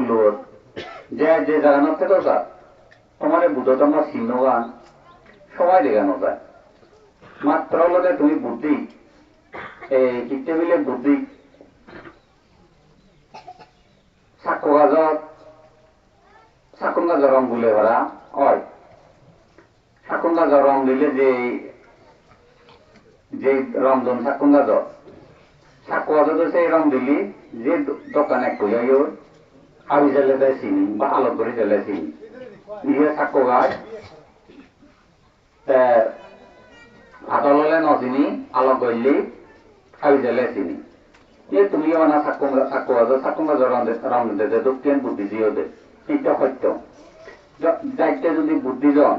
গুলো যে যে জায়গা থেকে যা তোমার বুধতম চিহ্নগান সবাই দেখানো যায় মাত্র হলে তুমি বুদ্ধি এই টেবিলে বুদ্ধি সাক্ষ্য গাজত সাকুন গাজর রং গুলে ভরা হয় সাকুন গাজর রং দিলে যে রংধন সাকুন গাজর সাক্ষ্য গাজত সেই রং দিলি যে দোকানে কইয়াই আবি জ্বালে দেয় চিনি বা আলোক করে জ্বালে চিনি নিজে সাক্ষ্য গাছ আতললে নচিনি আলোক করলি আবি জ্বালে চিনি তুমি মানে সাক্ষ্য গাজর সাকুন গাজর রং দিতে দক্ষিণ বুদ্ধি দিও দে এটা সত্য যাইতে যদি বুদ্ধিজন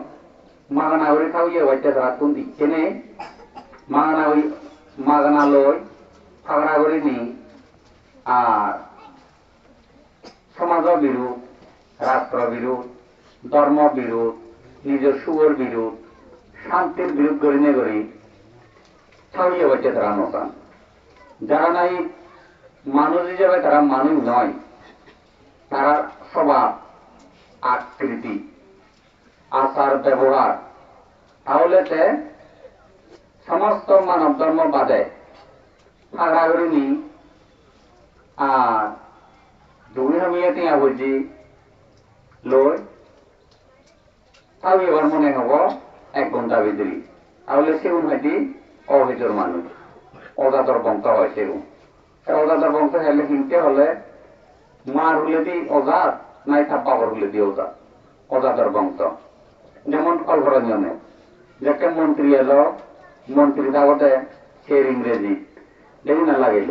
মাগনা করে খাওয়াইয়ে হইতে তারা কোন দিচ্ছে নেই মাগনা লই ফাগড়া করে নি আর সমাজ বিরোধ রাষ্ট্র বিরোধ ধর্ম বিরোধ নিজের সুর বিরোধ শান্তির বিরোধ করি নে করি খাওয়াইয়ে হইতে তারা নতান যারা নাই মানুষ হিসেবে তারা মানুষ নয় তারা স্বভাব আকৃতি আচার ব্যবহার তাহলে সমস্ত মানব ধর্ম বাদে ফাগড়াগড়ি আর দুই হামিয়ে টিয়া বুঝি লই তাও এবার মনে হব 1 ঘন্টা ভিতরে তাহলে সেগুন হয়টি অভিযোগ মানুষ অজাতর বংশ হয় সেগুন অজাতর বংশ হেলে কিনতে হলে মার হলে দি অজাত নাই তার বাবার হলে দি অজাত অজাতর বংশ যেমন কল্পরঞ্জনে যে একটা মন্ত্রী এলো মন্ত্রী দাবতে সে ইংরেজি দেখি না লাগিল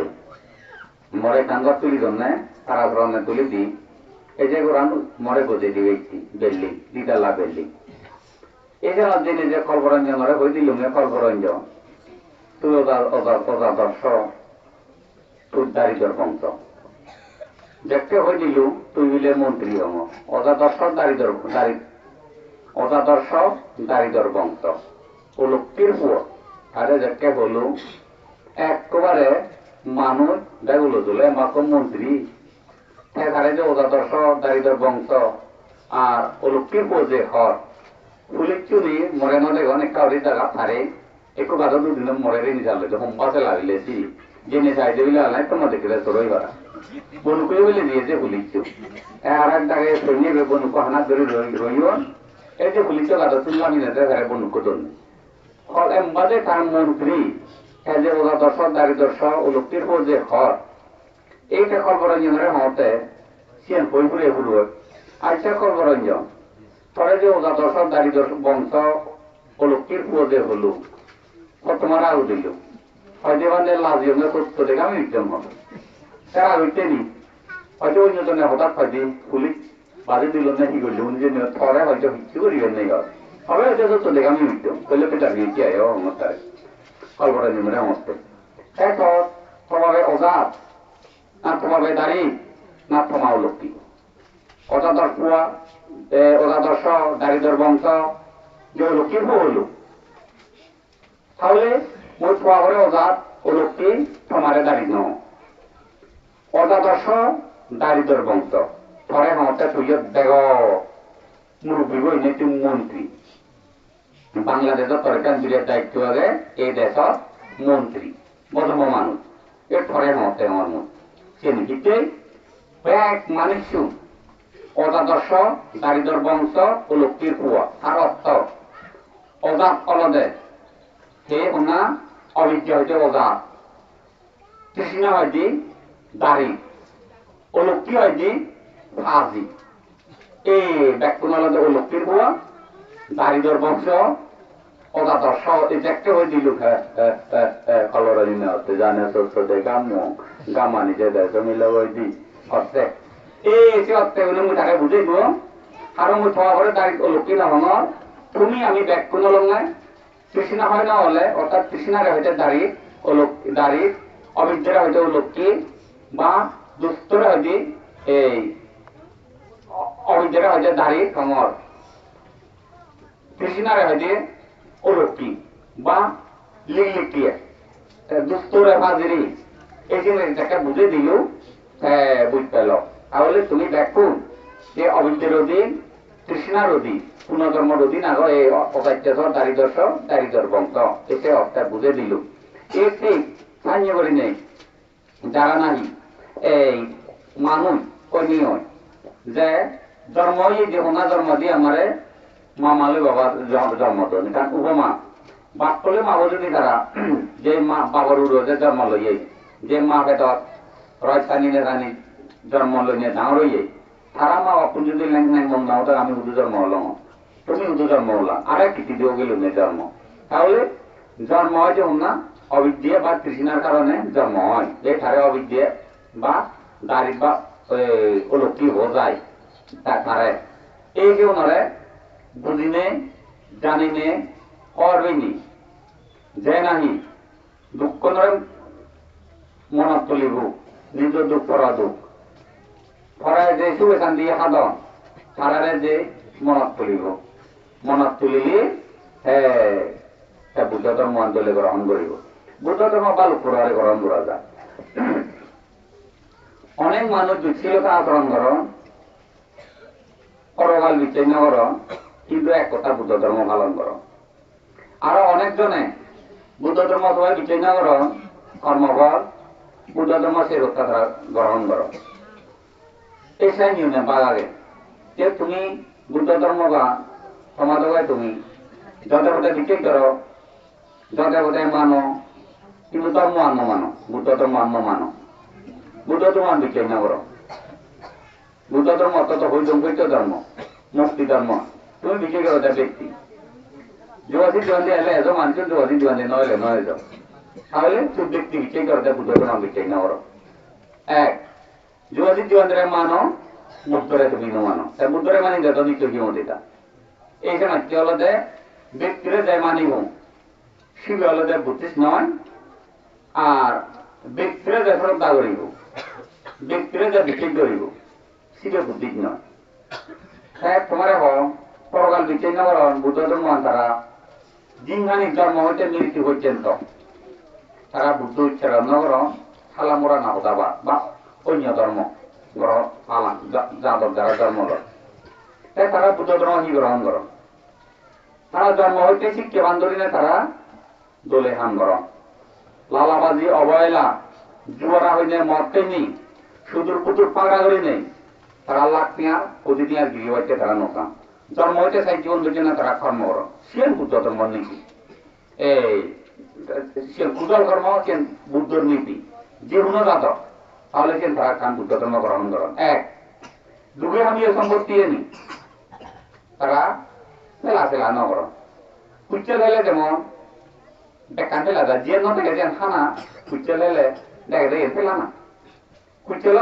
মরে কাঙ্গর তুলি জন্যে তারা ধরনের তুলি দি এই যে গোরান মরে গজে দি ব্যক্তি বিল্ডিং দ্বিতলা বিল্ডিং এই যে দিনে যে কল্পরঞ্জন মরে হয়ে দিল কল্পরঞ্জন তুই অজাদর্শ তোর দারিদ্র বংশ দেখতে হয়ে দিল তুই মিলে মন্ত্রী হম অজাদর্শ দারিদ্র বংশ অলক্ষীর পুয় আরে দেখতে বলু একবারে মানুষ দেখলো চলে আমাকে মন্ত্রী এখানে যে অজাদর্শ দারিদ্র বংশ আর অলক্ষীর পুয় যে হর ফুলির চুরি মরে নদে অনেক কাউরি জায়গা থারে একটু গাধা দুদিন মরে রে নিচালে যে হোমপাসে লাগিলেছি জেনে চাইতে বিলে আলাই তোমার দেখলে তোরই ভাড়া বনুকে বলে দিয়েছে ফুলিচ্ছু আর এক জায়গায় সৈন্য বনুকে হানা ধরে রইও এই যে ফুলিচ্ছ গাধা তুললাম ঘরে বনুকে ধরুন ফল এমবাদে তার মন্ত্রী যে অজাদর্শ দারিদ্র্য অলক্ষীর পর যে হর এইটা কল্পরঞ্জনের হতে সিয়ান বই ফুলে ফুলব আইসা কল্পরঞ্জন পরে যে অজাদর্শ দারিদ্র বংশ অলক্ষীর পর যে হলো তোমার আরো দিল হয়তো মানে লাজিও সত্য দেখে আমি উদ্যম হবে তারা হইতে নি হয়তো অন্যজনে হঠাৎ হয়তো পুলিশ বাজে দিল না কি করল উনি যে থরে হয়তো কিছু করিবেন নেই হবে হয়তো সত্য দেখে আমি উদ্যম করলে পেটার গিয়ে আয় আমার তারে কল্পটা নিমে আমতে এখন তোমাকে অজাত না তোমাকে দাঁড়ি না তোমা অলক্ষী অজাদর্শ অজাদর্শ দারিদ্র বংশ যে অলক্ষীর হলো তাহলে মই পোৱা করে অজাত অলক্ষী তোমারে দাঁড়ি ন অজাদর্শ দারিদ্র বংশ থরে হতে তুই দেগ মুরব্বী বই তুমি মন্ত্রী বাংলাদেশের সরকার বিলের দায়িত্ব আগে এই দেশের মন্ত্রী বদম মানুষ এর থরে হতে আমার মন সে নিতে এক মানুষ অজাদর্শ দারিদ্র বংশ অলক্ষীর পুয়া আর অর্থ অজাত অলদে হে ওনা অবিদ্য হইতে অজাত কৃষ্ণ হয়তি দাড়ি অলক্ষী হয়তি ফাজি এই ব্যক্তির অলক্ষীর পুয়া দারিদ্র বংশ অজাদর্শ দেখতে হয়ে দিল কলরদিন হতে জানে সে গামা নিজে দেশ মিলে হয়ে দি অর্থে এই সে অর্থে হলে মুই তাকে বুঝাইব আর মুই থা করে দাঁড়িয়ে অলক্ষী নহর তুমি আমি ব্যক্তি নলং নাই কৃষ্ণ হয় না হলে অর্থাৎ কৃষ্ণারে হইতে দাঁড়ি অবিদ্যারা হইতে অলক্ষী বা দুস্তরা হইতে এই অবিদ্যারা হইতে দাঁড়ি কমর কৃষ্ণারে হইতে অলক্ষী বা লিখলিখিয়ে দুস্তরে হাজিরি এই জিনিসটাকে বুঝে দিল বুঝ পেল তাহলে তুমি দেখো যে অবিদ্যের অধীন তৃষ্ণার অধীন পুনর্জন্মর অধীন আগ এই অত্যাচার দারিদ্র বংশ এতে অর্থাৎ বুঝে দিল এর ঠিক স্থানীয় করি নেই যারা নাহি এই মানুষ কনীয় যে জন্ম যে ওনা জন্ম দিয়ে আমারে মামালে বাবার জন্ম দেন কারণ উপমা বাপ করলে মাবো যদি তারা যে মা বাবার উড়ে জন্ম লইয়ে যে মা পেটত রয়সানি নেতানি জন্ম লইয়ে ডাঙর হইয়ে তারা মা বাপ যদি ল্যাং ল্যাং বন্ধাও তার আমি উদু জন্ম হলাম তুমি উদু জন্ম হলাম আর এক কিছু দিয়ে গেল জন্ম তাহলে জন্ম হয় যে না অবিদ্যা বা তৃষ্ণার কারণে জন্ম হয় যে তারে অবিদ্যা বা দারিদ্র বা অলক্ষী হয়ে যায় তারে এই যে ওনারে বুঝিনে জানিনে করবেনি যে নাহি দুঃখ নয় মনত তুলিব নিজ দুঃখ পরা দুঃখ পরায় যে শুভে শান্তি সাধন তারারে যে মনত তুলিব মনত তুলিলে বুদ্ধ ধর্ম আন্দোলনে গ্রহণ করিব বুদ্ধ ধর্ম বা লোকরে গ্রহণ করা যায় অনেক মানুষ দুঃশীলতা আচরণ করন করগাল বিচ্ছিন্ন করন কিন্তু এক কথা বুদ্ধ ধর্ম পালন করন আরো অনেকজনে বুদ্ধ ধর্ম সবাই বিচ্ছিন্ন করন কর্মফল বুদ্ধ ধর্ম সে রক্ষা গ্রহণ করো এসাই নিয়মে বাগাগে যে তুমি বুদ্ধ ধর্ম বা সমাজে তুমি যতে বোধে বিক্রি করো যতে বোধে মানো কিন্তু ধর্ম আন্ন মানো বুদ্ধ ধর্ম আন্ন মানো বুদ্ধ ধর্ম বিক্রি না করো বুদ্ধ ধর্ম অত্যন্ত হৈজম্পিত ধর্ম মুক্তি ধর্ম তুমি বিক্রি করো তার ব্যক্তি যুবাদী জোয়ান্দি এলে এত মানুষ যুবাদী জোয়ান্দি নইলে নয় যাও তাহলে তুই ব্যক্তি বিক্রি করো তার বুদ্ধ ধর্ম বিক্রি না করো এক যুবাদী জোয়ান্দিরে মানো বুদ্ধরে তুমি মানো তাই বুদ্ধরে মানি যত নিত্য জীবনটা এইখানে কি হলো যে ব্যক্তিরে যায় মানিব শিব হলো যে বুদ্ধিস্ট নয় আর ব্যক্তিরে যে শ্রদ্ধা করিব ব্যক্তিরে যে বিক্রি করিব শিবে বুদ্ধিস্ট নয় হ্যাঁ তোমার পরকাল বিচ্ছিন্ন করন বুদ্ধ ধর্ম তারা জিনহানি জন্ম হইতে মৃত্যু পর্যন্ত তারা বুদ্ধ উচ্চারণ নগরণ সালামোরা না হতাবা বা অন্য ধর্ম গ্রহণ পালান যাদব যারা জন্ম লয় তাই তারা বুদ্ধ ধর্ম হি গ্রহণ করন তারা জন্ম হইতে শিক্ষা বান্ধবীনে তারা দোলে হান করন লালাবাজি অবহেলা জুয়ারা হইনে মদ কেনি সুদূর পুতুর পাগড়া করি নেই তারা লাখ টিয়ার কোটি টিয়ার গিরি হইতে তারা নতাম জন্ম হইতে চাই জীবন বেঁচে না তারা কর্ম করন সেন বুদ্ধ ধর্ম নীতি এই সে কুদল কর্ম সেন বুদ্ধর নীতি যে উন্নত তাহলে সেন তারা কান বুদ্ধ ধর্ম গ্রহণ করেন এক যুগে আমি সম্পত্তি এনি তারা মেলা ফেলা ন করেন কুচ্চে লেলে যেমন বেকান ফেলা যায় যে ন দেখে যেন হানা কুচ্চে লেলে দেখে দেখে ফেলা না কুচ্চেল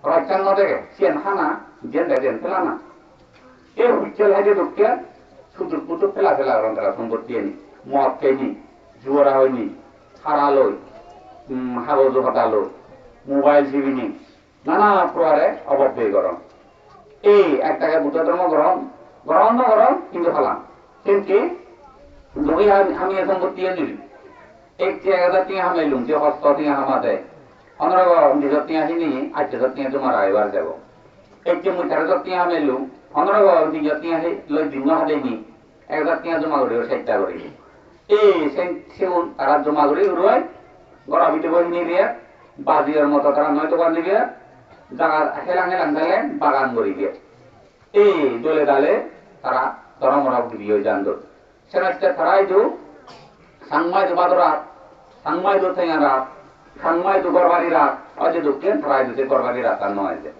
রক্ষান ন দেখে সেন হানা যে দেখে ফেলা না এই কুচ্চেল হাইতে ঢুকিয়ে সুদূর পুতুর ফেলা ফেলা করেন তারা সম্পত্তি এনি মদ খেনি জুয়ারা হয়নি হারালই হাগজ হটালো মোবাইল টিভিনি নানা প্রকারে অপব্যয় করন এই একটাকে বুদ্ধ ধর্ম গ্রহণ না করন কিন্তু ফেলাম কিন্তু লোকে আমি সম্পত্তি নিল এক 1000 টিয়া হামাইলুম যে হস্ত টিয়া হামাতে অনরগ নিজের টিয়া হিনি 8000 টিয়া তোমার আইবার যাব এক যে মুই 1300 টিয়া হামাইলুম অনরগ নিজের টিয়া লই দিন হাদেনি 1000 টিয়া জমা করে 60টা করে এই সেগুন তারা জমা করে রয় গড়া ভিতরে বই নিয়ে দিয়ে বাজিয়ার মতো তারা নয় দোকান দিবে জায়গা হেলাং হেলাং দিলে বাগান করে দিয়ে এই দলে ডালে তারা ধর্মরা বিয়ে যান সেটা তারাই দু সাংমাই দু বাদরাত সাংমাই দু থেঙা রাত সাংমাই দু গরবারি রাত অজে দুঃখে তারাই দুতে গরবারি রাত আর নয় যে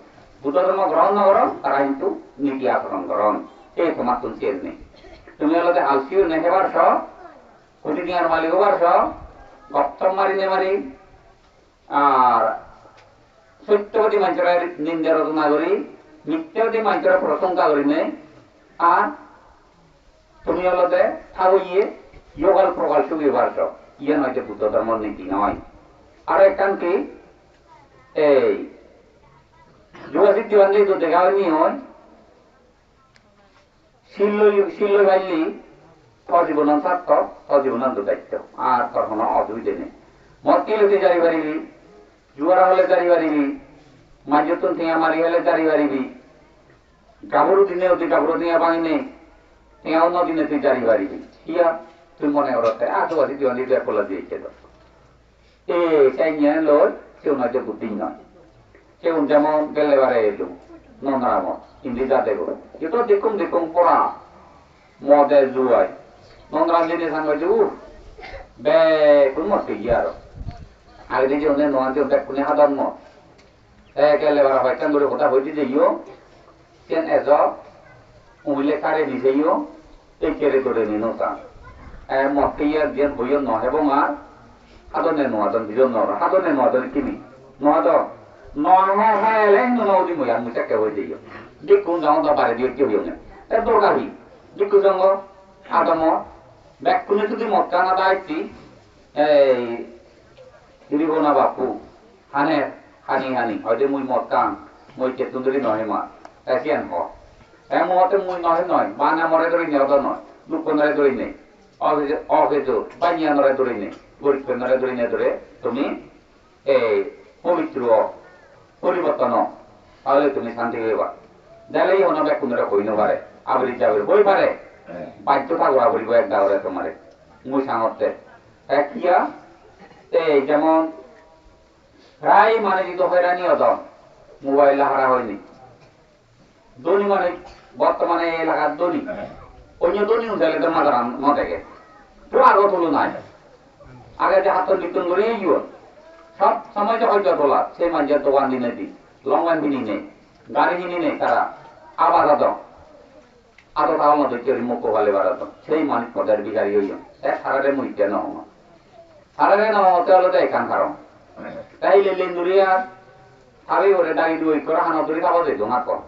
বুদ্ধ ধর্ম গ্রহণ না করো তারা কিন্তু নীতি আচরণ করন এই তোমার তুলছি নেই তুমি হলো আলসিও নেহেবার সহ কোটি টিয়ার মালিক হবার সহ গপ্তম মারি নে মারি আর সত্যবতী মানুষের নিন্দা রচনা করি মিথ্যাবতী মানুষের প্রশংসা করি নেই আর তুমি হলো থাকইয়ে যোগাল প্রকাল সুবিবার সব ইয়ে নয় যে বুদ্ধ ধর্মের নীতি নয় আর একখান কি এই যুবশিক্ষি বান্ধবী তো দেখা হয়নি হয় শিল্লই বাইলি সজীবন স্বার্থ সজীবনান্ত দায়িত্ব আর তোর কোনো অসুবিধে নেই মদ কিলোতে জারি পারিবি জুয়ারা হলে জারি পারিবি মাঝে টিয়া মারি হলে জারি বাড়িবি গাভরু দিনে অতি গাভরু টিয়া পাই নেই টিয়া অন্য দিনে তুই জারি বাড়িবি ইয়া তুই মনে করতে আশেপাশে তুই অনেক একলা দিয়েছে তো এ সেই নিয়ে লোক কেউ নয় বুদ্ধি নয় কেউ যেমন গেলে বারে এলো নন্দরামত ইন্দি যাতে করে এটা দেখুন পড়া মদে জুয়াই নন্দরাম জিনিস সাংবাই যে বে কোন মত গিয়ে আগে দিকে ওদের নোয়াতে ওটা কোনে হাদাম মত গেলে বারা হয় কেন করে কথা হইতে যাইও কেন এজ উইলে কারে নিজেইও এই কেড়ে করে নিনো তা মত ইয়া দিয়ে বইও নহব আর হাদনে নোয়াদন বিজন নর হাদনে নোয়াদন কিনি নোয়াদ নয় হ্যাঁ লেন নদি মই আমি তাকে হই দিও দেখুন যাও তো পারে দিয়ে কি হইও না এ দরকারি দেখুন যাও আদম ব্যাকুনে যদি মক্কা না দাইছি এই দিরিবনা বাপু হানি হয়তো মুই মক্কান মই কেতুন্দরি নহে মা এসিয়ান হ মতে মুই নয় বানা মরে ধরে নেওয়া নয় লুকনরে ধরে নেই অভেজ বানিয়া নরে ধরে নেই গরিব নরে ধরে নিয়ে ধরে তুমি এই পবিত্র পরিবর্তন তাহলে তুমি শান্তি হইবা দিলেই হন ব্যাকুন্দরে হই না পারে আবরি যাবে বই পারে বাধ্য থাকো আবরিব এক দাওরে তোমারে মুই সামর্থে কিয়া এই যেমন প্রায় মানে যদি হয়রানি হতো মোবাইল হারা হয়নি ধনী মানে বর্তমানে এলাকার ধনী অন্য ধনী উঠালে তো মাদার নদেকে তো আগত হলো নাই আগে যে হাত লিখন করে গিয়ে সব সময় যে হয়তো তোলা সেই মানুষের দোকান দিনে দি লঙ্গান কিনি নেই গাড়ি কিনি নেই তারা আবার আদো তাও মতো কেউ মুখ ভালে বাড়াতো সেই মানুষ পদের বিকারি হইল সারারে মুইতে নহম সারারে নহতে হলো তো এখান কারণ তাইলে লেন্দুরিয়া খাবি ওরে দাঁড়ি দুই করে হানদুরি খাওয়া যেত না কর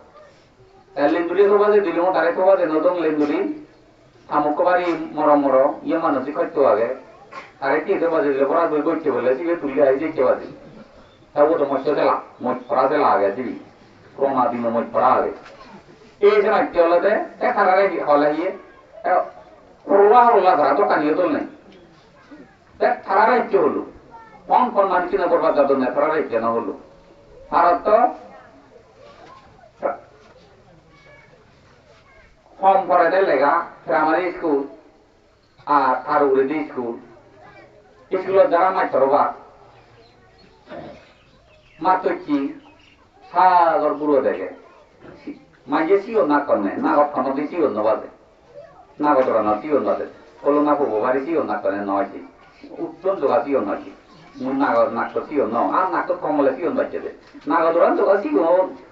লেন্দুরি খাওয়া যে দিল তারে খাওয়া যে নতুন লেন্দুরি আমুক বাড়ি মরম ইয়ে মানুষই খাইতো আগে আরে কি বাজে দিলে পড়া বই করতে বলে সিলে তুলে আই যে বাজে তাও তো মস্ত দেলা মই পড়া দেলা আগে দিবি করোনা দিন মই পড়া আগে এই যে নাকি হলতে সারারে হলে গিয়ে হল্লা ধরা তো কানিয়ে তোল নাই সারারে কি হলো কোন মানুষ না করবার যাদব না সারারে কেন হলো ভারত তো কম পড়াতে লেগা প্রাইমারি স্কুল আর আরুরেডি স্কুলের যারা মাত্র বা মাত্র কি সাগর বুড়ো দেখে মাঝে সিও না কনে না গঠনতে সিও নবাজে না গতরা না সিও নবাজে ওলো না পড়বো বাড়ি সিও না কনে নয়ছি উত্তম যোগা সিও নয়ছি নাক সিও ন আর নাক কমলে সিও বাচ্চা দে না গতরা যোগা সিও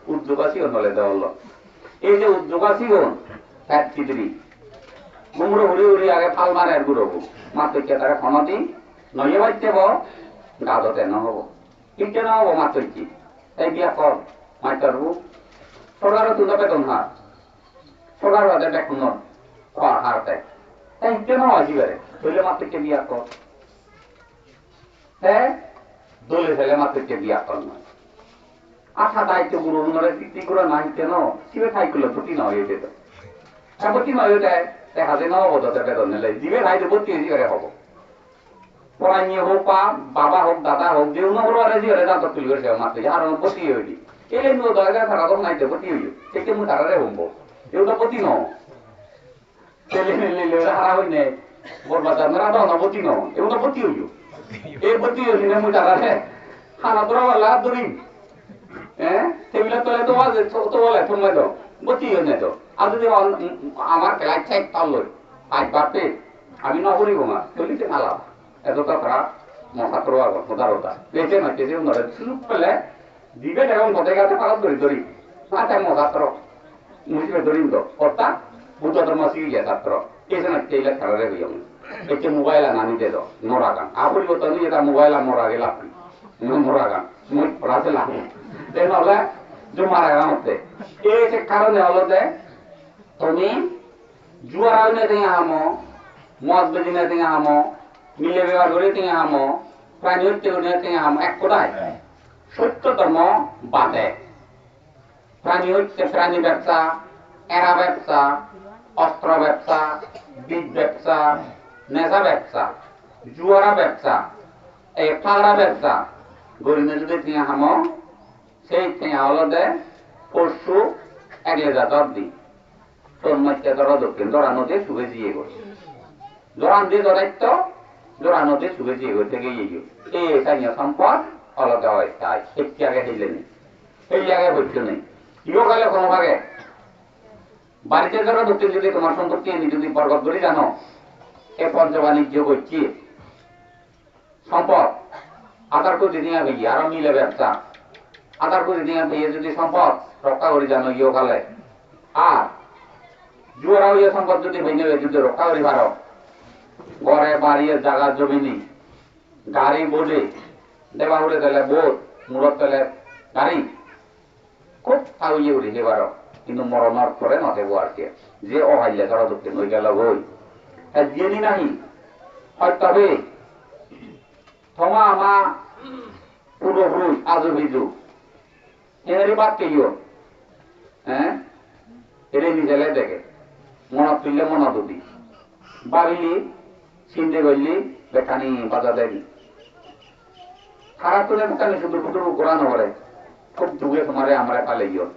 উদ্যোগা সিও নলে দেওয়াল এই যে উদ্যোগা সিও এক চিত্রি গুমড়ো উড়ি আগে ফাল মারে আর গুড়বো মাত্র তারা ক্ষণতি নয়ে বাচ্চে গাদতে নহব কিনতে নহব মাত্র কি এই বিয়া কর মাইটারবু সরকারও তুলে বেতন হার সরকার হাতে বেতন কর হার দেয় তাই কেন আসিবারে ধরলে মাত্র বিয়া কর হ্যাঁ দলে ফেলে মাত্র বিয়া কর না আশা দায়িত্ব গুরু নরে তৃপ্তি করে নাই কেন শিবে খাইগুলো ছুটি না হয়ে যেত বতি নয় দেয় দেখা যায় নহব তাদের বেতন নিলে দিবে নাই তো বতি দিবে হব পড়াই নিয়ে হোক পা বাবা হোক দাদা হোক যে উন্নবরে জিরে দাঁত তুলি করে মাত্র আর বতি হইলি এলে নো দরকার থাকা তো নাই তো বতি হইল থেকে মু তারারে হব এগুলো বতি ন ছেলে মেলে হারা হই নে বরবাদ মেরা দাও না বতি ন এগুলো বতি হইল এই বতি হইলি না মু তারারে খানা তোরা বলা দরি হ্যাঁ সেগুলো তোলে তো বাজে তো বলে তুমি তো বতি হই না তো আর যদি আমার ক্লাস চেক তাহলে আজ বাপে আমি না করিব না চলিতে নালা এত তারা মহাত্র আগত মদারতা পেছে না পেছে নরে সুপ পেলে দিবে এখন পদে গাতে পারত ধরি না তাই মহাত্র মুসিবে ধরিম তো অর্থাৎ বুদ্ধ ধর্ম শিখিয়ে ছাত্র পেছে না তেইলে খেলারে হইম এতে মোবাইল নানি দে দো মরা গান আপনি বলতেন এটা মোবাইল মরা গেল আপনি মরা গান মই পড়াতে লাভ তাহলে যে মারা গান হতে এই যে কারণে হলো যে তুমি জুয়ারাও নে দিয়ে হামো মদ বেদি নে দিয়ে হামো মিলে ব্যবহার করে দিয়ে হামো প্রাণী হত্যা করে দিয়ে হামো এক কোটায় সত্য ধর্ম বাদে প্রাণী হত্যা প্রাণী ব্যবসা এরা ব্যবসা অস্ত্র ব্যবসা বীজ ব্যবসা নেশা ব্যবসা জুয়ারা ব্যবসা এই ফাগড়া ব্যবসা গরিনে যদি দিয়ে হামো সেই ঠেঙা হলো দে পরশু একলে যাতার দি তোর মাইতে ধরা দক্ষিণ ধরা নদী শুভে জিয়ে গো জোরান দিয়ে ধরাইত জোড়া নদী শুভে জিয়ে গো থেকে ইয়ে এই স্থানীয় সম্পদ আলাদা হয় তাই একটি আগে হেলে নেই এই আগে হইতে নেই ইও গেলে কোনো ভাগে বাড়িতে ধরো দক্ষিণ যদি তোমার সম্পত্তি এনে যদি বরগত ধরে জানো এ পঞ্চ বাণিজ্য করছি সম্পদ আধার করে দিয়ে ভাই আরো মিলে ব্যবসা আধার করে দিয়ে ভাইয়ে যদি সম্পদ রক্ষা করে জানো ইয়ে কালে আর জুয়ারাও ইয়ে সম্পদ যদি ভেঙে যদি রক্ষা করি পারো ঘরে বাড়িয়ে জায়গা জমিনি গাড়ি বোঝে দেবা উড়ে দিলে বোধ মূরত দিলে গাড়ি খুব তাও ইয়ে উঠে পারো কিন্তু মরণর পরে নথেব আর কে যে অহাইলে ধরা দক্ষিণ ওই গেল বই জেনি নাহি হয়তবে থমা আমা পুরোপুরি আজু বিজু এনারি বাদ কেউ হ্যাঁ এরে নিজেলে দেখে মনত তুললে মনত দি বাড়িলি চিনতে করলি বেখানি বাজা দেয়নি খারাপ করে বেখানি শুধু ফুটু ঘোরানো করে খুব যুগে তোমারে আমরা পালে গিয়ে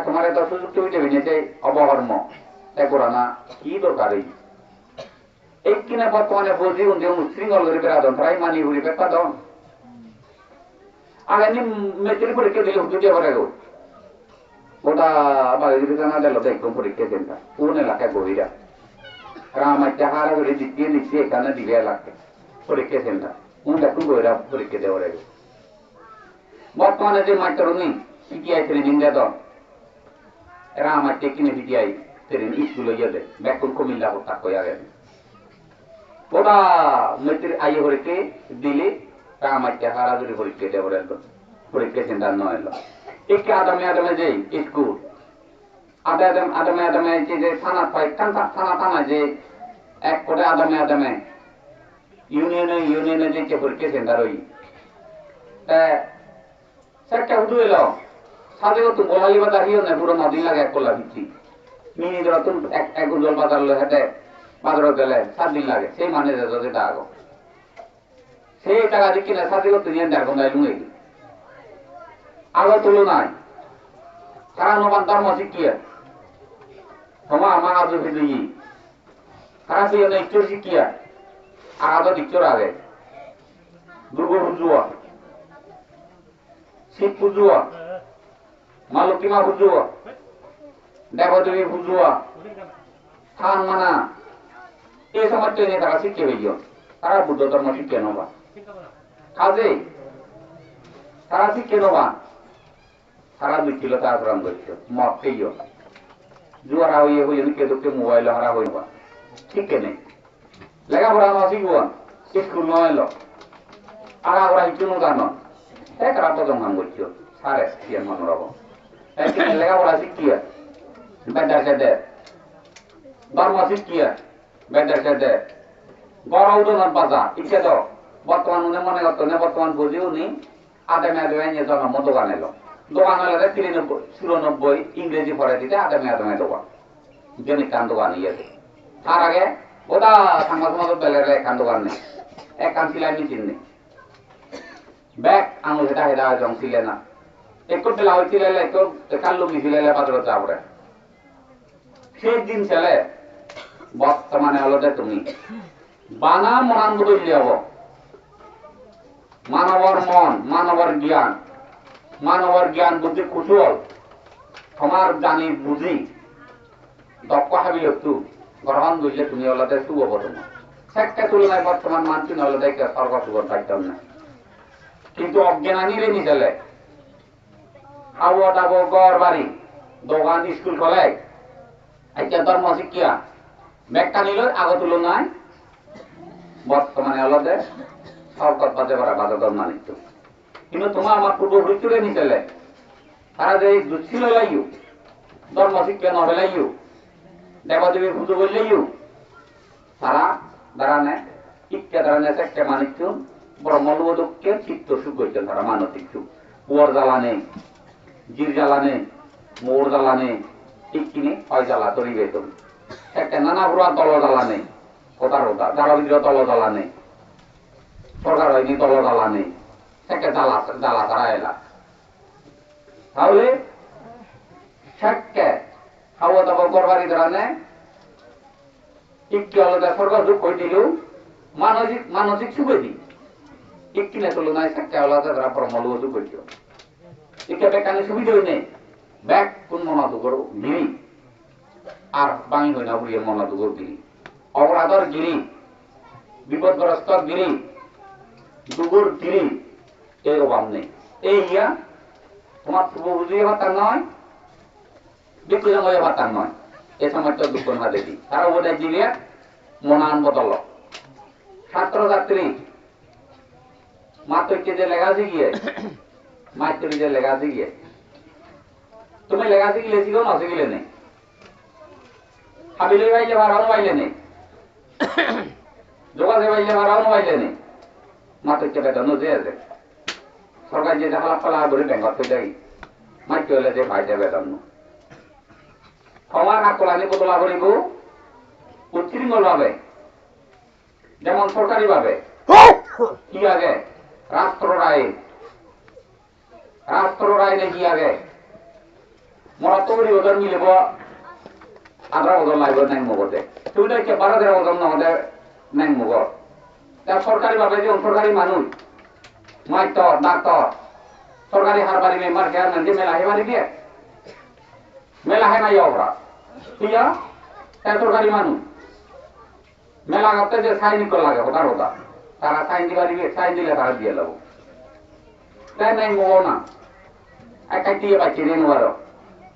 তোমারে তো সুযোগ টুইটে ভেঙেছে অবহর্ম ঘোরানা কি দরকার এই কিনা বর্তমানে বুঝি উশৃঙ্খল করে বেড়াদন প্রায় মানি ঘুরি বেড়াদন আর এমনি মেট্রিক পরীক্ষা দিলে হুজুটিয়া করে গো ওটা বাড়ি জানা দিল তো একদম পরীক্ষা দেনটা কোন এলাকায় বহিরা রামাইতে হারা করে দিতে দিচ্ছে এখানে দিবে এলাকায় পরীক্ষা সেন্টার কোন দেখুন বহিরা পরীক্ষা দেওয়ার আগে বর্তমানে যে মাস্টার উনি পিটিআই ট্রেনিং দেন এরা আমার কিনে পিটিআই ট্রেনিং স্কুলে গিয়ে দেয় ব্যাকুল কুমিল্লা তাক কইয়া গেছে ওটা মেট্রিক আইয়ে পরীক্ষা দিলে রামাইতে হারা করে পরীক্ষা দেওয়ার একদম পরীক্ষা সেন্টার নয় এলো একে আদামে আদামে যে স্কুল আদামে আদামে যে থানা পাই থানা যে এক করে আদামে আদামে ইউনিয়নে যে পরীক্ষা সেন্টার ওই সেটা হুদু এলো সাথে তো গোলালি বাজার হিও না পুরো নদী লাগে এক কোলা ভিত্তি মিনি ধরা তুমি এক উজ্জ্বল বাজার লো হেঁটে বাজারে গেলে 7 দিন লাগে সেই মানে যেটা আগো সেই টাকা দিয়ে কিনে সাথে তো নিয়ে দেড় ঘন্টায় লুঙে আগের তুলনায় সারা নবান ধর্ম শিখিয়ে তোমার আমার আজ ভিড়ি সারা সেই ইচ্ছর শিখিয়া আগাদ ইচ্ছর আগে দুর্গা পুজোয়া শিব পুজোয়া মা লক্ষ্মীমা পুজোয়া দেবদেবী পুজোয়া থান মানা এই সময় ট্রেনে তারা শিখে হইয় তারা বুদ্ধ ধর্ম শিখে নবা কাজে তারা শিখে নবা সারা দুঃখিল তা আগ্রহ করছো মত খেয়েও জুয়ারা হইয়ে হইয়ে কে দুঃখে মোবাইল হারা হইবা ঠিক নেই লেখাপড়া ন শিখব স্কুল ন এলো আগা করা শিখছো জানো এক রাত জমা করছো সারে সিয়ান মনে রব লেখাপড়া শিখিয়া বেদার সাথে ধর্ম শিখিয়া বেদার সাথে গড় উদনের বাজা ইচ্ছে তো বর্তমান উনি মনে করতো না বর্তমান বুঝিও নি আদামে আদামে নিয়ে জন্ম দোকান এলো দোকান হলে 93 ইংরেজি পড়ে দিতে আদামে আদামে দোকান জমির কান দোকান ইয়েছে তার আগে ওটা সাংবাদ সমাজ বেলের কান দোকান নেই এক কান সিলাই মেশিন নেই ব্যাগ আঙুল হেটা হেটা জং ছিলে না একটু বেলা ওই সিলাইলে একটু কাল্লুকি সিলাইলে বাজারে চাপড়ে সেই দিন ছেলে বর্তমানে হলো যে তুমি বানা মনান বদলি হব মানবর মন মানবর জ্ঞান বুদ্ধি কুশল তোমার জানি বুঝি দক্ষ হাবি একটু গ্রহণ বুঝলে তুমি হলতে শুভ তোমার একটা তুলনায় বর্তমান মানছি নহলে দেখে সর্ব সুগর পাইতাম না কিন্তু অজ্ঞানীরে নিচেলে আবো টাবো গড় বাড়ি দোকান স্কুল কলেজ একটা ধর্ম শিক্ষা ব্যাখ্যা নিল আগত তুলনায় বর্তমানে হলতে সরকার বাজে করা বাধা ধর্ম নিত্য কিন্তু তোমার আমার পূর্বপুরুষ তুলে নিচেলে তারা যে দুচ্ছিল লাইও ধর্ম শিক্ষা ন হলাইও দেবদেবী পুজো করলেইও তারা দাঁড়ানে ইচ্ছা দাঁড়ানে একটা মানিক ব্রহ্মলোককে চিত্ত সুখ করছেন তারা মানসিক সুখ কুয়ার জ্বালা নেই জির জ্বালা নেই মোর জ্বালা নেই ঠিক কিনে হয় জ্বালা তরিবে তুমি একটা নানা পুরা তল জ্বালা নেই কোথার ওটা যারা ভিতরে তল জ্বালা নেই সরকার হয়নি তল জ্বালা নেই একটা জ্বালা তারা এলা তাহলে শেখকে খাওয়া দাওয়া করবারই ধরনে একটি আলাদা সরকার যোগ করে দিল মানসিক মানসিক সুবিধি একটিনে তুলনায় শেখকে আলাদা তারা পরমালু যোগ করে দিল একে বেকানে সুবিধাই নেই ব্যাগ কোন মনাদুগর গিরি আর বাঙি হই না বুড়িয়ে মনাদুগর গিরি অপরাধর গিরি বিপদগ্রস্ত গিরি দুগুর গিরি এই অভাব নেই এই ইয়া তোমার বুঝিয়ে ভাতার নয় বিক্রি জঙ্গলে ভাতার নয় এ সময় তো দুঃখ না দেখি তারা বোধ জিলিয়ে মনান বদল ছাত্র ছাত্রী মাত্র যে লেখা শিখিয়ে মাত্র যে লেখা শিখিয়ে তুমি লেখা শিখিলে শিখো না শিখিলে নেই হাবিলে বাইলে ভাড়াও বাইলে নেই যোগাযোগ বাইলে ভাড়াও বাইলে নেই মাত্র বেতন যে আছে সরকার যে হালা পালা করে ব্যাংক যাই মাইকে হলে যে ভাইতে বেতন সবার আকলানি বদলা করিব উচ্ছৃঙ্খল ভাবে যেমন সরকারি ভাবে কি আগে রাষ্ট্র রায় কি আগে মরা তৈরি ওজন মিলিব আমরা ওজন লাগবে নাই মুগতে তুমি তো ভারতের ওজন আমাদের নাই মুগ সরকারি ভাবে যে সরকারি মানুষ মাইতর ডাক্তার সরকারি হার বাড়ি মেম্বার খেয়াল নাকি মেলা হে বাড়ি দিয়ে মেলা হে নাই ওরা ঠিক আছে সরকারি মানুষ মেলা করতে যে সাইন লাগে ওটার ওটা তারা সাইন দিবা দিবে সাইন দিলে তারা দিয়ে দেবো তাই নাই মো না একাই দিয়ে পাচ্ছি রে নোয়ার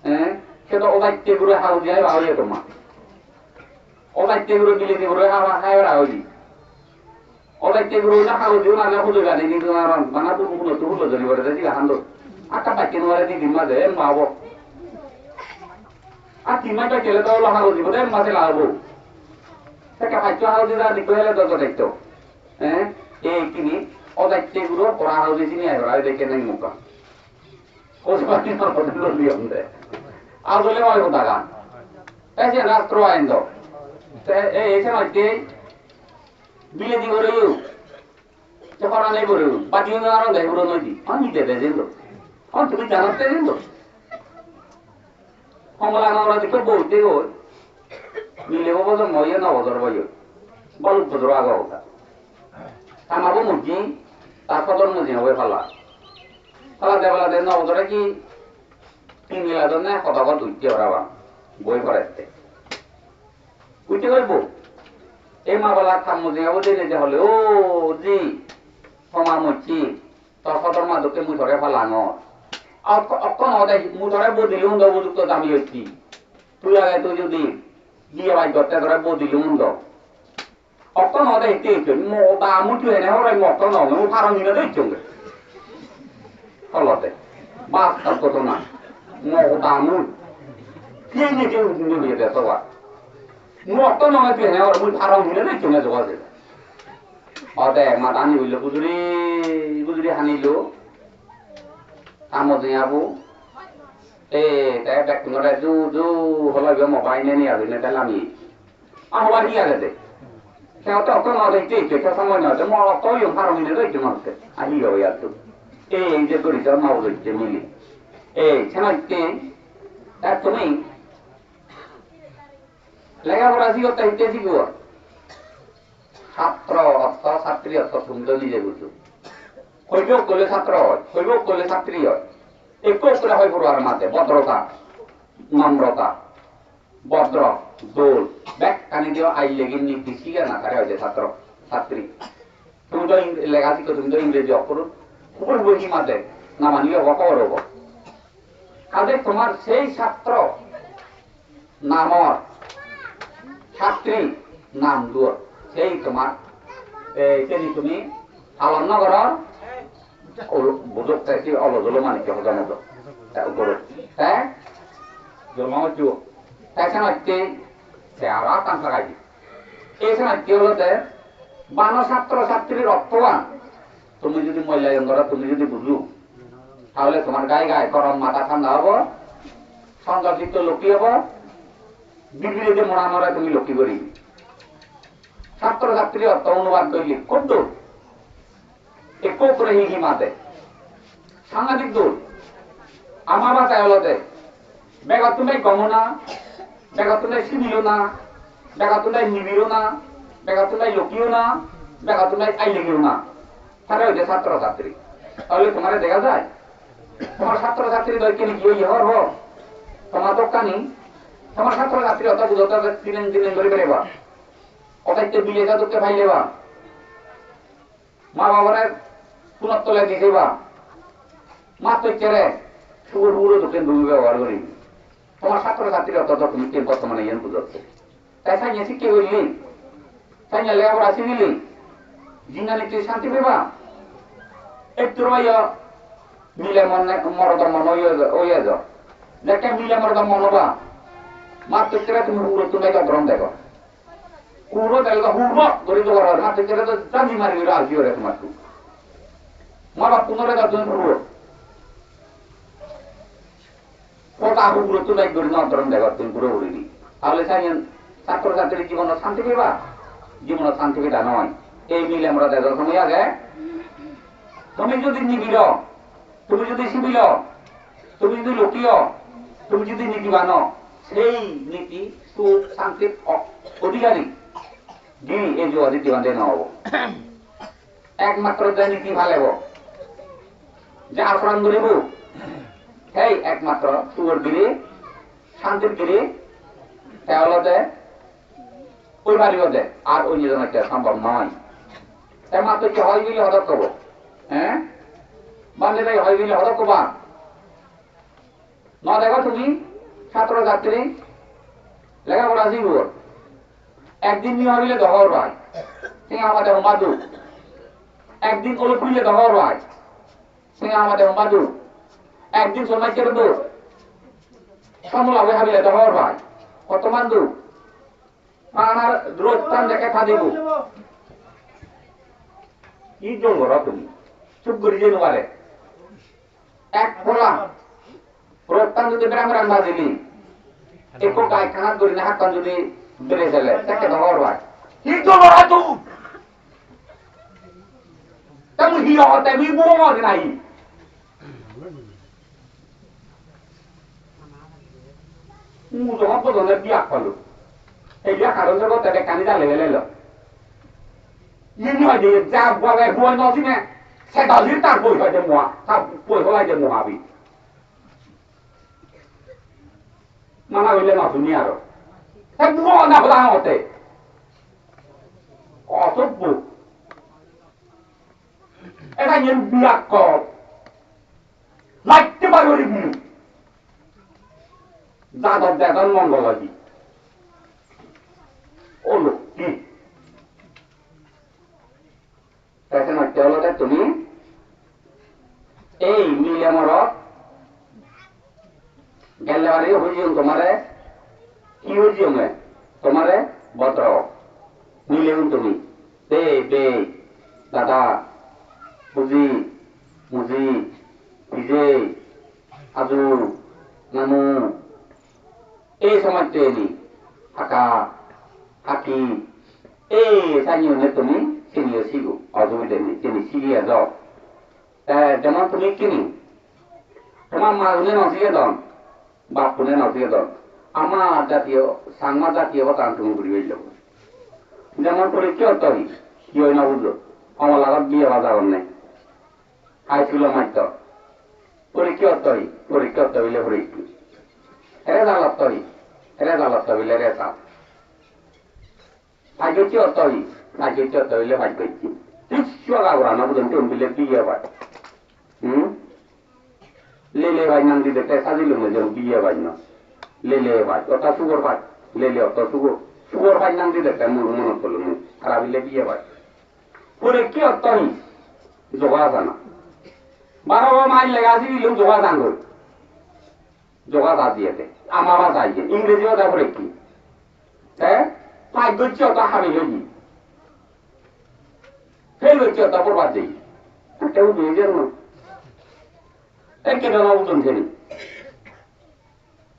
হ্যাঁ সে তো ওবাইতে ঘুরে হাউ দিয়ে ভাবিয়ে তোমার ওবাইতে ঘুরে গিলে ঘুরে হাওয়া খায় রাখি ওবাইতে ঘুরে না হাউ দিও না হুদু গানি নি তোমার বানা তো হুলো তো হুলো জরি বড় দিলা হান্দো আকা পাচ্ছি নোয়ারে দি দিমা দে মাবো আর তিনটা কেলে তো হাউ দিব দে মাসে লাগবো সেটা পাচ্ছ হাউ দিলা দিকলে তো দেখতো হ্যাঁ এই কিনি অদাইতে গুলো পড়া হাউ দিছি নি আইরা দেখে নাই মুকা ও সবাই না বদল লিয়ম দে আসলে ওই কথা গান এই যে রাষ্ট্র আইন দাও এই সময় বিলে দি করে যখন নেই করে বাকি আর দেয় পুরো নদী আমি দেবে দিল তুমি জানাতে দিল কমলা আমরা দেখো বলতে হয় মিলে বছর ময়ে ন বছর বই বল বছর আগা ওটা আমাবো মুরগি তার সদর মুজি হবে ফালা ফালা দেওয়া দেন ন বছরে কি তিন মিলা জন্য কথা কথা উঠতে ওরা বই করাইতে উঠে করবো এই মা বলা থামো জিয়াবো দিলে যে হলে ও জি ক্ষমা মরছি তোর সদর মাদকে মুই ধরে ফালাঙ অক্ষণ হতে মুই ধরে বদিলি উন্দ উপযুক্ত দামি হচ্ছি তুই আগে তুই যদি দিয়ে বাই করতে ধরে বদিলি উন্দ অক্ষণ হতে হেঁটে হচ্ছে মুঠি হেনে হরাই মক্ত নয় মু ফারম দিনে দেখছো ফলতে বাস তার কত না দামু কে নিজে নিয়ে দেয় সবার মক্ত নয় তুই হেনে মুই ফারম দিনে দেখছো না যোগাযোগ অদে মাত আনি হইল গুজরি হানিল আমো দিয়াবো এ তাই ব্যাকুনরে জু হলাইবে মোবাইল নে নিয়া দিনে তাহলে আমি আবার কি আগে দে কেউ তো অত না দেখতে ইচ্ছে সময় না তো মো তো ইউ ফারম দিনে দেখছো মানুষকে আহি হই আর তো এই যে করি তো মাও দেখছে মিলি এই ছানাইতে তার তুমি লেখাপড়া শিখতে হইতে শিখব ছাত্র অর্থ ছাত্রী অর্থ তুমি তো নিজে বুঝো শৈব করলে ছাত্র হয় শৈব করলে ছাত্রী হয় একটু করে হয় পড়ার মাঝে ভদ্রতা নম্রতা ভদ্র দোল ব্যাগ কানি দিও আই লেগে নির্দিষ্ট শিখে না তারা হয়েছে ছাত্র ছাত্রী তুমি তো লেখা শিখো তুমি তো ইংরেজি অক্ষর খুব বহি মাঝে না মানিলে অকর হব কাজে তোমার সেই ছাত্র নামর ছাত্রী নাম দুয়ার সেই তোমার সেই তুমি পালন নগর বুঝক চাইছি অলজল মানিকে হজম হতো হ্যাঁ জন্ম তাই সময় সে আর কান লাগাই এই সময় কি হলতে বানো ছাত্র ছাত্রীর অর্থবান তুমি যদি মূল্যায়ন করো তুমি যদি বুঝু তাহলে তোমার গায়ে গায়ে গরম মাথা ঠান্ডা হবো সংগঠিত লক্ষ্মী হবো বিবিলিতে মরা মরা তুমি লক্ষ্মী করি ছাত্র ছাত্রী অর্থ অনুবাদ করলি কত একো করে হিহি মাতে সাংঘাতিক দূর আমার বাসায় হলো দে বেগত তুমি গমো না বেগত তুমি সিবিল না বেগত তুমি নিবিড় না বেগত তুমি লকিও না বেগত তুমি আইলেগিও না তারা হইতে ছাত্র ছাত্রী তাহলে তোমার দেখা যায় তোমার ছাত্র ছাত্রী দরকে গিয়ে ইহর হো তোমার দোকানি তোমার ছাত্র ছাত্রী অত বুঝতে দিলেন দিলেন ধরে বেড়েবা অতাইতে বিলে যা তোকে ভাই লেবা মা বাবার পুনঃতলে দিতেবা মা তো চেরে সুর উড়ো তোকে দুই ব্যবহার করি তোমার ছাত্র ছাত্রী অত তুমি কে বর্তমানে ইয়েন বুঝতে তাই সাইয়া শিখে বললি সাইয়া লেখাপড়া শিখিলি জিঙ্গানি তুই শান্তি পেবা একটু রইয়া মিলে মনে মরদ মন হইয়া যাও দেখে মিলে মরদ মনবা মাত্র চেরে তুমি উড়ো তুমি একটা গ্রহণ দেখো উড়ো দেখো হুড়ো ধরে জোগাড় হয় মাত্র চেরে তো জানি মারি রাজি হয়ে তোমার তু মারা পুনরে যাও তুমি উড়ো কটা হুড়ো তুমি এক ধরে নতরণ দেখো তুমি পুরো উড়িনি তাহলে সাইয়েন ছাত্র ছাত্রীর জীবন শান্তি পেবা জীবন শান্তি পেটা নয় এই মিলে আমরা দেখো সময় আগে তুমি যদি নিবিড় তুমি যদি শিবিল তুমি যদি লক্ষ্য তুমি যদি নীতি বানো সেই নীতি সুখ শান্তির অধিকারী গিরি এই যে অদিতি বান্ধে নহব একমাত্র যে নীতি ভালেব যে আচরণ করিব সেই একমাত্র সুখর গিরি শান্তির গিরি তাহলে ওই বাড়িও দে আর ওই নিজন একটা সম্ভব নয় তাই মাত্র কি হয় গেলে হঠাৎ করবো হ্যাঁ বান্ধে তাই হয় গেলে হঠাৎ করবা না দেখো তুমি ছাত্র ছাত্রী লেখাপড়া শিখব একদিন নিয়ে হইলে দহর হয় তিনি আমাদের মাদু একদিন ওলো খুললে দহর হয় তিনি আমাদের মাদু একদিন সময় কেটে দো সমলা হয়ে হাবিলে দহর হয় কত মান্দু আমার রোজ টান দেখে খাদিব কি জল ঘর তুমি চুপ করে যেতে পারে এক ফোলা রোজটান যদি ব্রাহ্মণ বাজিলি একো গায়ে খানাত করি না হাতটান যদি বেড়ে চলে তাকে ধর হয় কি জল ঘর তুই তেমন হিয়া তেমনি বুড়ো নাই যখন পর্যন্ত বিয়া পালো এই বিয়া কারণ জগৎ তাকে কানি ডালে গেল ইনি হয় যে যা বলে বই নছি না সে দালির তার বই হয় যে মোয়া তার বই হলাই যে মহাবি মানা হইলে না শুনি আরো সে মোয়া না বলা হতে অসভ্য এটা ইয়ে বিয়া কর লাগতে পারবি যাদব দেখান মঙ্গলাজি ও লোক কি তুমি এই মিলে মরত গেলে বাড়ি হইজিও তোমারে কি হইজিও তোমারে বত্র মিলে তুমি দে দে দাদা বুঝি মুজি বিজে আজু নানু এই সময় টেনি হাকা হাকি এই সাইনিও নে তুমি চিনিও শিখো অসুবিধা নেই চিনি শিখিয়ে যাও যেমন তুমি কিনি তোমার মা গুনে নশিয়ে দন বাপ গুনে নশিয়ে দন আমার জাতীয় সাংমা জাতীয় কথা তুমি ঘুরি হয়ে যাবো যেমন পরীক্ষা তৈরি কি হয় না বুঝলো আমার লাগাত বিয়ে বাজার নেই আইছিল মাইত পরীক্ষা তৈরি পরীক্ষা এরে জালাত তৈরি রে চাপ আগে কি তৈরি আগে কি তৈরি ভাগ্য কি চলা না বুঝলেন তুমি বিলে বিয়ে হয় লেলে ভাই নাম দিতে সাজিল বিয়ে ভাই না লেলে ভাই ওটা সুগর ভাই লেলে অত সুগর ভাই নাম দিতে মনে করলো খারাপ হইলে বিয়ে ভাই পরে কি অর্থই জোগা জানা 12 মাইল লেগা দিল জোগা জানল জোগা দা দিয়েছে আমার যাইছে ইংরেজিও তারপরে কি হ্যাঁ পাঁচ গচ্ছি অত হাবি হইনি ফেল হচ্ছে তারপর বাদ যাই কেউ দুই জন কেন ওজন ছেড়ে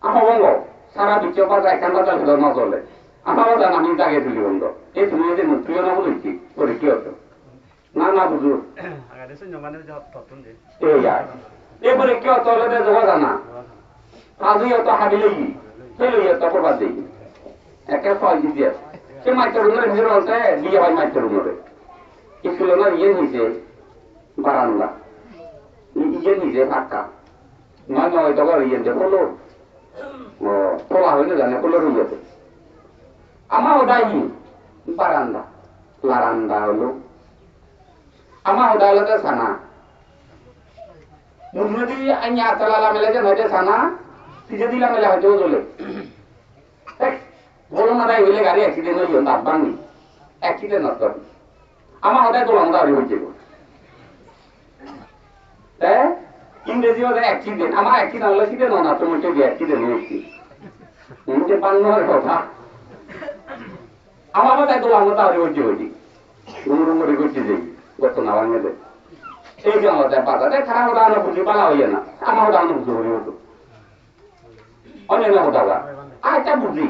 আমার বঙ্গ সারা বিশ্ব বাজার এখান বাজার না চলে আমার বাজার আমি জাগে তুলি বন্ধ এই তুমি যে তুইও না বলেছি করে কি হতো না না বুঝু এই আর এবারে কেউ তলে যাওয়া জানা আজই অত হাবি লই ফেলে তো করবার দিই একে ছয় দিয়ে সে মাইকের রুমের ভিতরে বলতে বিয়ে হয় মাইকের রুমের স্কুলে না ইয়ে নিচে বারান্দা ইয়ে নিচে ফাঁকা নয় নয় তো ইয়ে যে বললো ও তোলা হইলে জানে বললো রুমেতে আমার ওটাই বারান্দা লারান্দা হলো আমার ওটা হলো তো সানা মুদি আইনি আতলা মেলে যে নয়টা সানা তিজে দিলা মেলে হয়তো চলে বলো না তাই হইলে গাড়ি অ্যাক্সিডেন্ট হইল দাঁত ভাঙি অ্যাক্সিডেন্ট হতো আমার ওটাই তোলা দাঁড়ি হয়েছে ইংরেজি ওদের অ্যাক্সিডেন্ট আমার অ্যাক্সিডেন্ট হলে অ্যাক্সিডেন্ট হয় না তো মোটে অ্যাক্সিডেন্ট হয়েছি মুখে বাংলার কথা আমার ওটাই তোলা দাঁড়ি হয়েছে হয়েছি রুমরে করছে যে গত না ভাঙে দেয় এই যে আমাদের বাজারে খারাপ উদাহরণ বুঝি পালা হইয়া না আমার উদাহরণ বুঝতে হইলে হতো অনেক ওটা আরেকটা বুঝি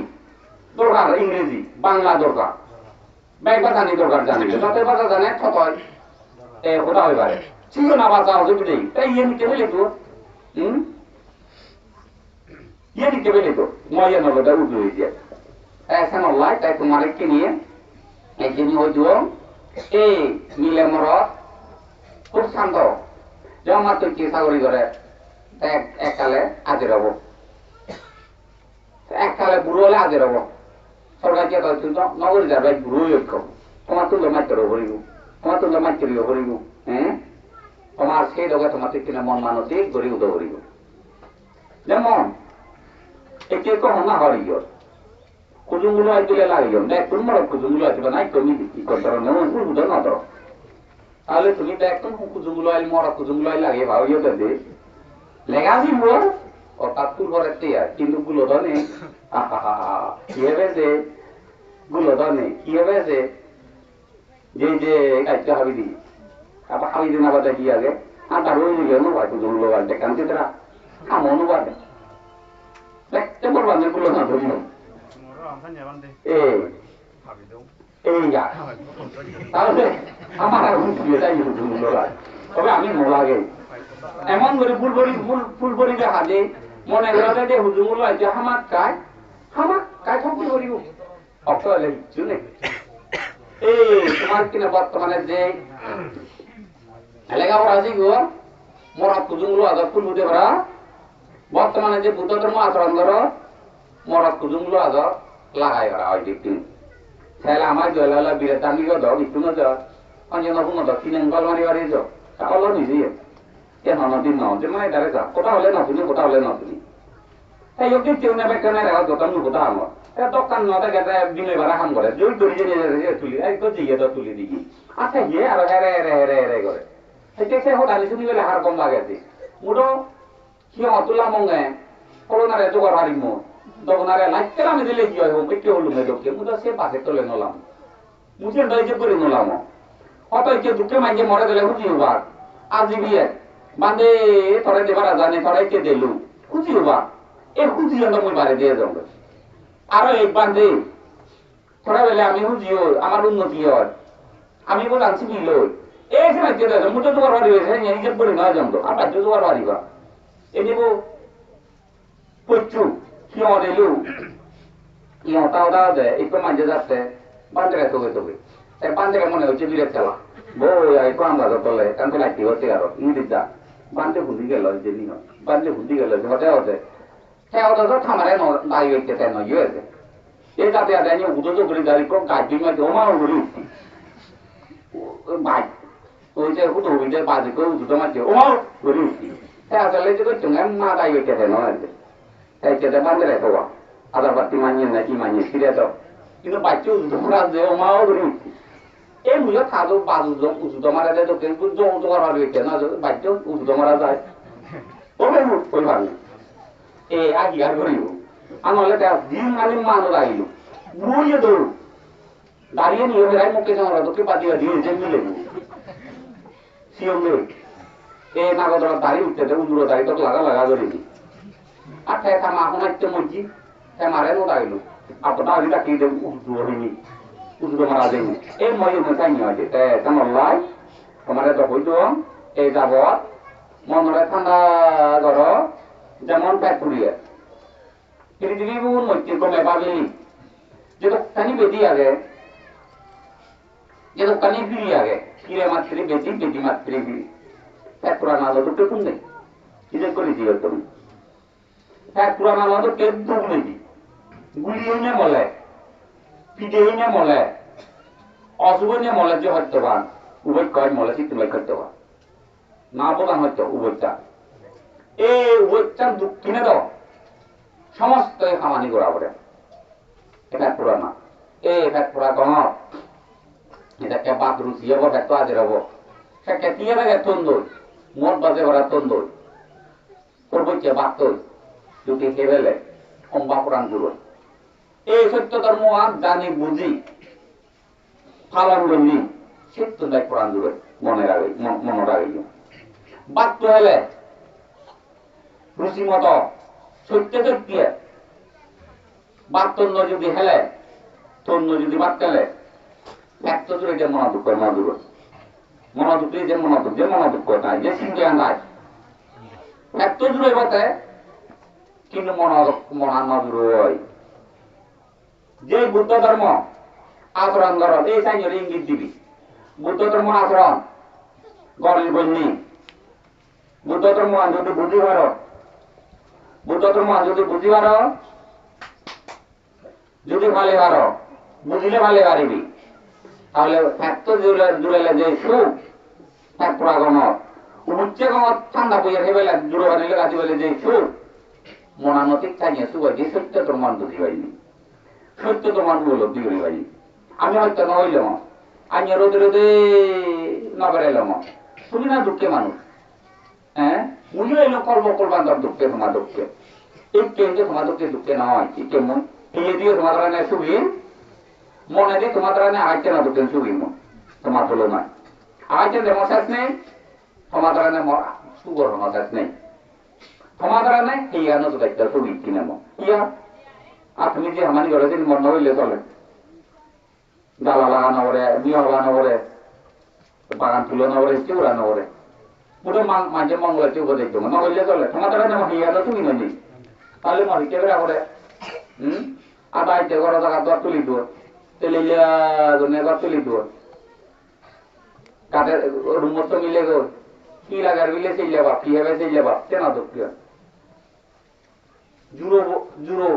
দরকার ইংরেজি বাংলা দরকার ব্যাংক জানি দরকার জানি যত বাজা জানে তত ওটা হইবারে ছিল না বাজা অসুবিধা তাই ইয়ে নিতে পেলে তো ইয়ে নিতে পেলে তো মজা নলটা উঠে হয়েছে এখন অনলাইন তাই তোমার একটি নিয়ে একদিন হইতো এই মিলে মরত খুব শান্ত জমা তুই কি চাকরি করে এককালে হাজির হব এককালে বুড়ো হলে হাজির হব সরকার যে নগরী যাবে বুড়ো ঐক্য তোমার তুলো মাত্র করিব তোমার তুলো মাত্র করিব হ্যাঁ তোমার সেই লোকে তোমার কিনা মন মানসিক গড়ি উদয় করিব যেমন একটি কখনো হরিয় কুজুগুলো দিলে লাগিও দেখ তোমার কুজুগুলো আসবে নাই কমি কি করতে উদয় না ধরো তাহলে তুমি তো একদম কুজুগুলো আইল মরা কুজুগুলো আইল লাগে ভাবিও দে লেগা দিব ও তার তুলবরে তিয়ার কিন্তু গুলো ধনে কি হবে যে গুলো ধনে কি হবে যে যে কাজটা হাবি দি আবার হাবি দিন আবার দেখি আগে তার ওই দিকে অনুবাদ কুজুগুলো আনতে কানতে তারা আমার অনুবাদ দেখতে পারবা না গুলো না ধরি এই যা তাহলে আমার এখন যাই তবে আমি মোলাগে এমন করে ফুলবরি হাতে মনে করা যে হুজুগুলো আছে হামাক কায় ফুল করিব অপলে শুনে এই তোমার কিনা বর্তমানে যে এলাকা আছে গো মরা হুজুগুলো আছে ফুল হতে পারা বর্তমানে যে বুদ্ধ ধর্ম আচরণ করো মরা হুজুগুলো আছে লাগাই করা হয় দেখি তাহলে আমার জয়লালা বিরে দামি গো দাও একটু না যাও অঞ্জন নতুন দাও তিন গলমানি বাড়ি যাও তাহলে নিজেই এ নদিন ন যে মানে দাঁড়ে যা কোথা হলে নতুনি কোথা হলে নতুনি এই ওকে কেউ নেবে কেউ নেই দোকান কোথা আমার দোকান নটা গেছে দিনে বেড়া কাম করে জোর করি যে তুলি এই তো জিয়ে তো তুলি দিকি আচ্ছা গিয়ে আর হেরে হেরে হেরে হেরে করে সে হোটালি শুনি গেলে হার কম লাগে মুঠো কি অতুলা মঙ্গে করোনারে জোগাড় হারিমো দোকানারে লাইতে আমি দিলে কি হয় একটু হলু মেদকে মুঠো সে পাশে তোলে নলাম মুঝে ডইছে করে নলাম অত কে দুঃখে মাইকে মরে দিলে খুঁজি হবার আজি বিয়ে বান্ধে তোরা দেবার জানে তোরাই কে দিলু খুঁজি হবা এ খুঁজি জন্য মুই বাড়ি দিয়ে যাবো আরো এক বান্ধে তোরা বেলে আমি খুঁজিও আমার উন্নতি হয় আমি বলে আনছি কি লই এই সময় কে দেয় মুঠে জোগাড় বাড়ি হয়েছে নিজের করে নয় জমতো আর বাধ্য জোগাড় বাড়িবা এ দিব প্রচুর কিয় দিলু কিয় তাও দেয় একটু মাঝে যাচ্ছে বান্ধে তোকে তোকে বান্ধে মনে হচ্ছে বিরেট খেলা বই এই কম গাছ তলে কারণ লাগতে হচ্ছে আরো ইংরেজ যা বান্ধে ভুলি গেল যে নিহ বান্ধে ভুলি গেল হতে হতে হ্যাঁ ওটা তো থামারে দাঁড়ি হচ্ছে তাই নয় হয়েছে এই তাতে আদায় উদো তো করি দাঁড়ি কোন গাছ দিন মাঝে ওমাও করি ভাই ওই যে হুটো হইতে বাজে কেউ উদো মাঝে ওমাও করি উঠছি হ্যাঁ আসলে যে করছো মা দাঁড়ি হচ্ছে তাই নয় তাই কেটে বান্ধে রেখো আদার বাতি মানিয়ে না কি মানিয়ে ফিরে দাও কিন্তু বাচ্চা উদো যে ওমাও করি উঠছি এই মুঝে থাকো বাজু উজুতো মারা যায় তো কেউ জোগাড় ভাবি না বাচ্চা উজুতো মারা যায় ওই ভাবি এ আগে আর করিব আর নহলে দিন মানে মানুষ আহিল বুড়িয়ে দৌড় দাঁড়িয়ে নিয়ে বেড়াই মুখে জমা তোকে বাদিয়ে দিয়ে যে মিলে সিও এ নাগদরা দাঁড়ি উঠতে উজুরো দাঁড়ি তোকে লাগা করিনি আর ঠেকা মা এখন একটা মজি হ্যাঁ মারে নো দাঁড়িল আপনার আগে ডাকিয়ে দেব উজু হইনি উজুতো মারা যায়নি এই মজুর মশাই নিয়ে আছে তেমন লাই তোমার তো হইতো এই যাবত মনরে ঠান্ডা কর যেমন পেট পুড়িয়ে পৃথিবী বহু মৈত্রী কমে পাবলি যে দোকানি বেদি আগে যে দোকানি ফিরি আগে ফিরে মাত্রে বেদি বেদি মাত্রে ফিরি পেট পুরানো আলো দুটো তুমি নেই ইজে করে দিও তুমি পেট পুরানো আলো কে দুম নেই গুলিয়ে নে মলে পিঠে নে মলে অশুভ নে মলে যে হত্যবান উভয় কয় মলে চিত্তময় হত্যবান না বোঝান হয়তো উভয়টা এই উভয়টার দক্ষিণে দাও সমস্ত খামানি করা পড়ে এটা পুরানা এটা পুরা গণক এটাকে বাদ রুচি হবো এত আজের হবো সে কেটিয়ে থাকে তন্দুর মোট বাজে করা তন্দুর পূর্বকে বাদ যদি হেবেলে অম্বা পুরাণ গুলো এই সত্য ধর্ম আর জানি বুঝি ফালান গলি সত্য দেয় পুরাণ গুলো মনে রাখে মনে রাখে বাদ হলে রুচি মতো সত্য সত্যিয়ে বাদ তন্য যদি হেলে তন্য যদি বাদ গেলে এত দূরে যে মনোদুঃখ মনোদুঃখ যে মনোদুঃখ নাই যে সিংহে নাই এত দূরে বটে কিন্তু মনা নদূর যে বুদ্ধ ধর্ম আচরণ ধর এই সাইনের ইঙ্গিত দিবি বুদ্ধ ধর্ম আচরণ গরিব বন্যি বুদ্ধ ধর্ম যদি বুঝি পার বুদ্ধ ধর্ম যদি বুঝি পার যদি ভালে পারো বুঝিলে ভালে পারিবি তাহলে এত জুড়াইলে যে সুখ এক পুরাগণ উচ্চে গমত ঠান্ডা বইয়ে হেবেলে জুড়ে বানিলে গাছি বলে যে সুখ মনানতিক চাইয়ে সুখ যে সত্য প্রমাণ বুঝি পাইনি সত্য প্রমাণ উপলব্ধি করি পাই আমি হয়তো নহইলাম আমি রোদে রোদে নবেরাইলাম তুমি না দুঃখে মানুষ হ্যাঁ মুঝে এলো কর্ম করবান্তর দুঃখে তোমার দুঃখে এই কেন্দ্রে তোমার দুঃখে নয় এই কেমন এই দিয়ে তোমার রানে সুখী মনে দিয়ে তোমার রানে আইতে না দুঃখে সুখী মন তোমার হলো নয় আইতে যেমন শেষ নেই তোমার রানে সুগর হওয়ার শেষ নেই তোমার রানে এই আনো তো একটা সুখী কিনে মন ইয়া আর তুমি যে হামানি করে দিন মন হইলে চলে ডালা লাগানো করে বিয়া লাগানো করে বাগান তুলনো করে চিউরানো করে পুরো মাঝে মঙ্গল চিউব দেখতো মনে হইলে চলে তোমার রানে হিয়ানো তুমি নই তাহলে মরি কে করে আর বাড়িতে ঘর জায়গা দর তুলি দিব তেলিয়া দুনিয়া তুলি দিব কাঠের রুমত মিলে গো কি লাগার মিলে সেই যাবা কি হবে সেই যাবা কেন দুঃখ জুড়ো জুড়ো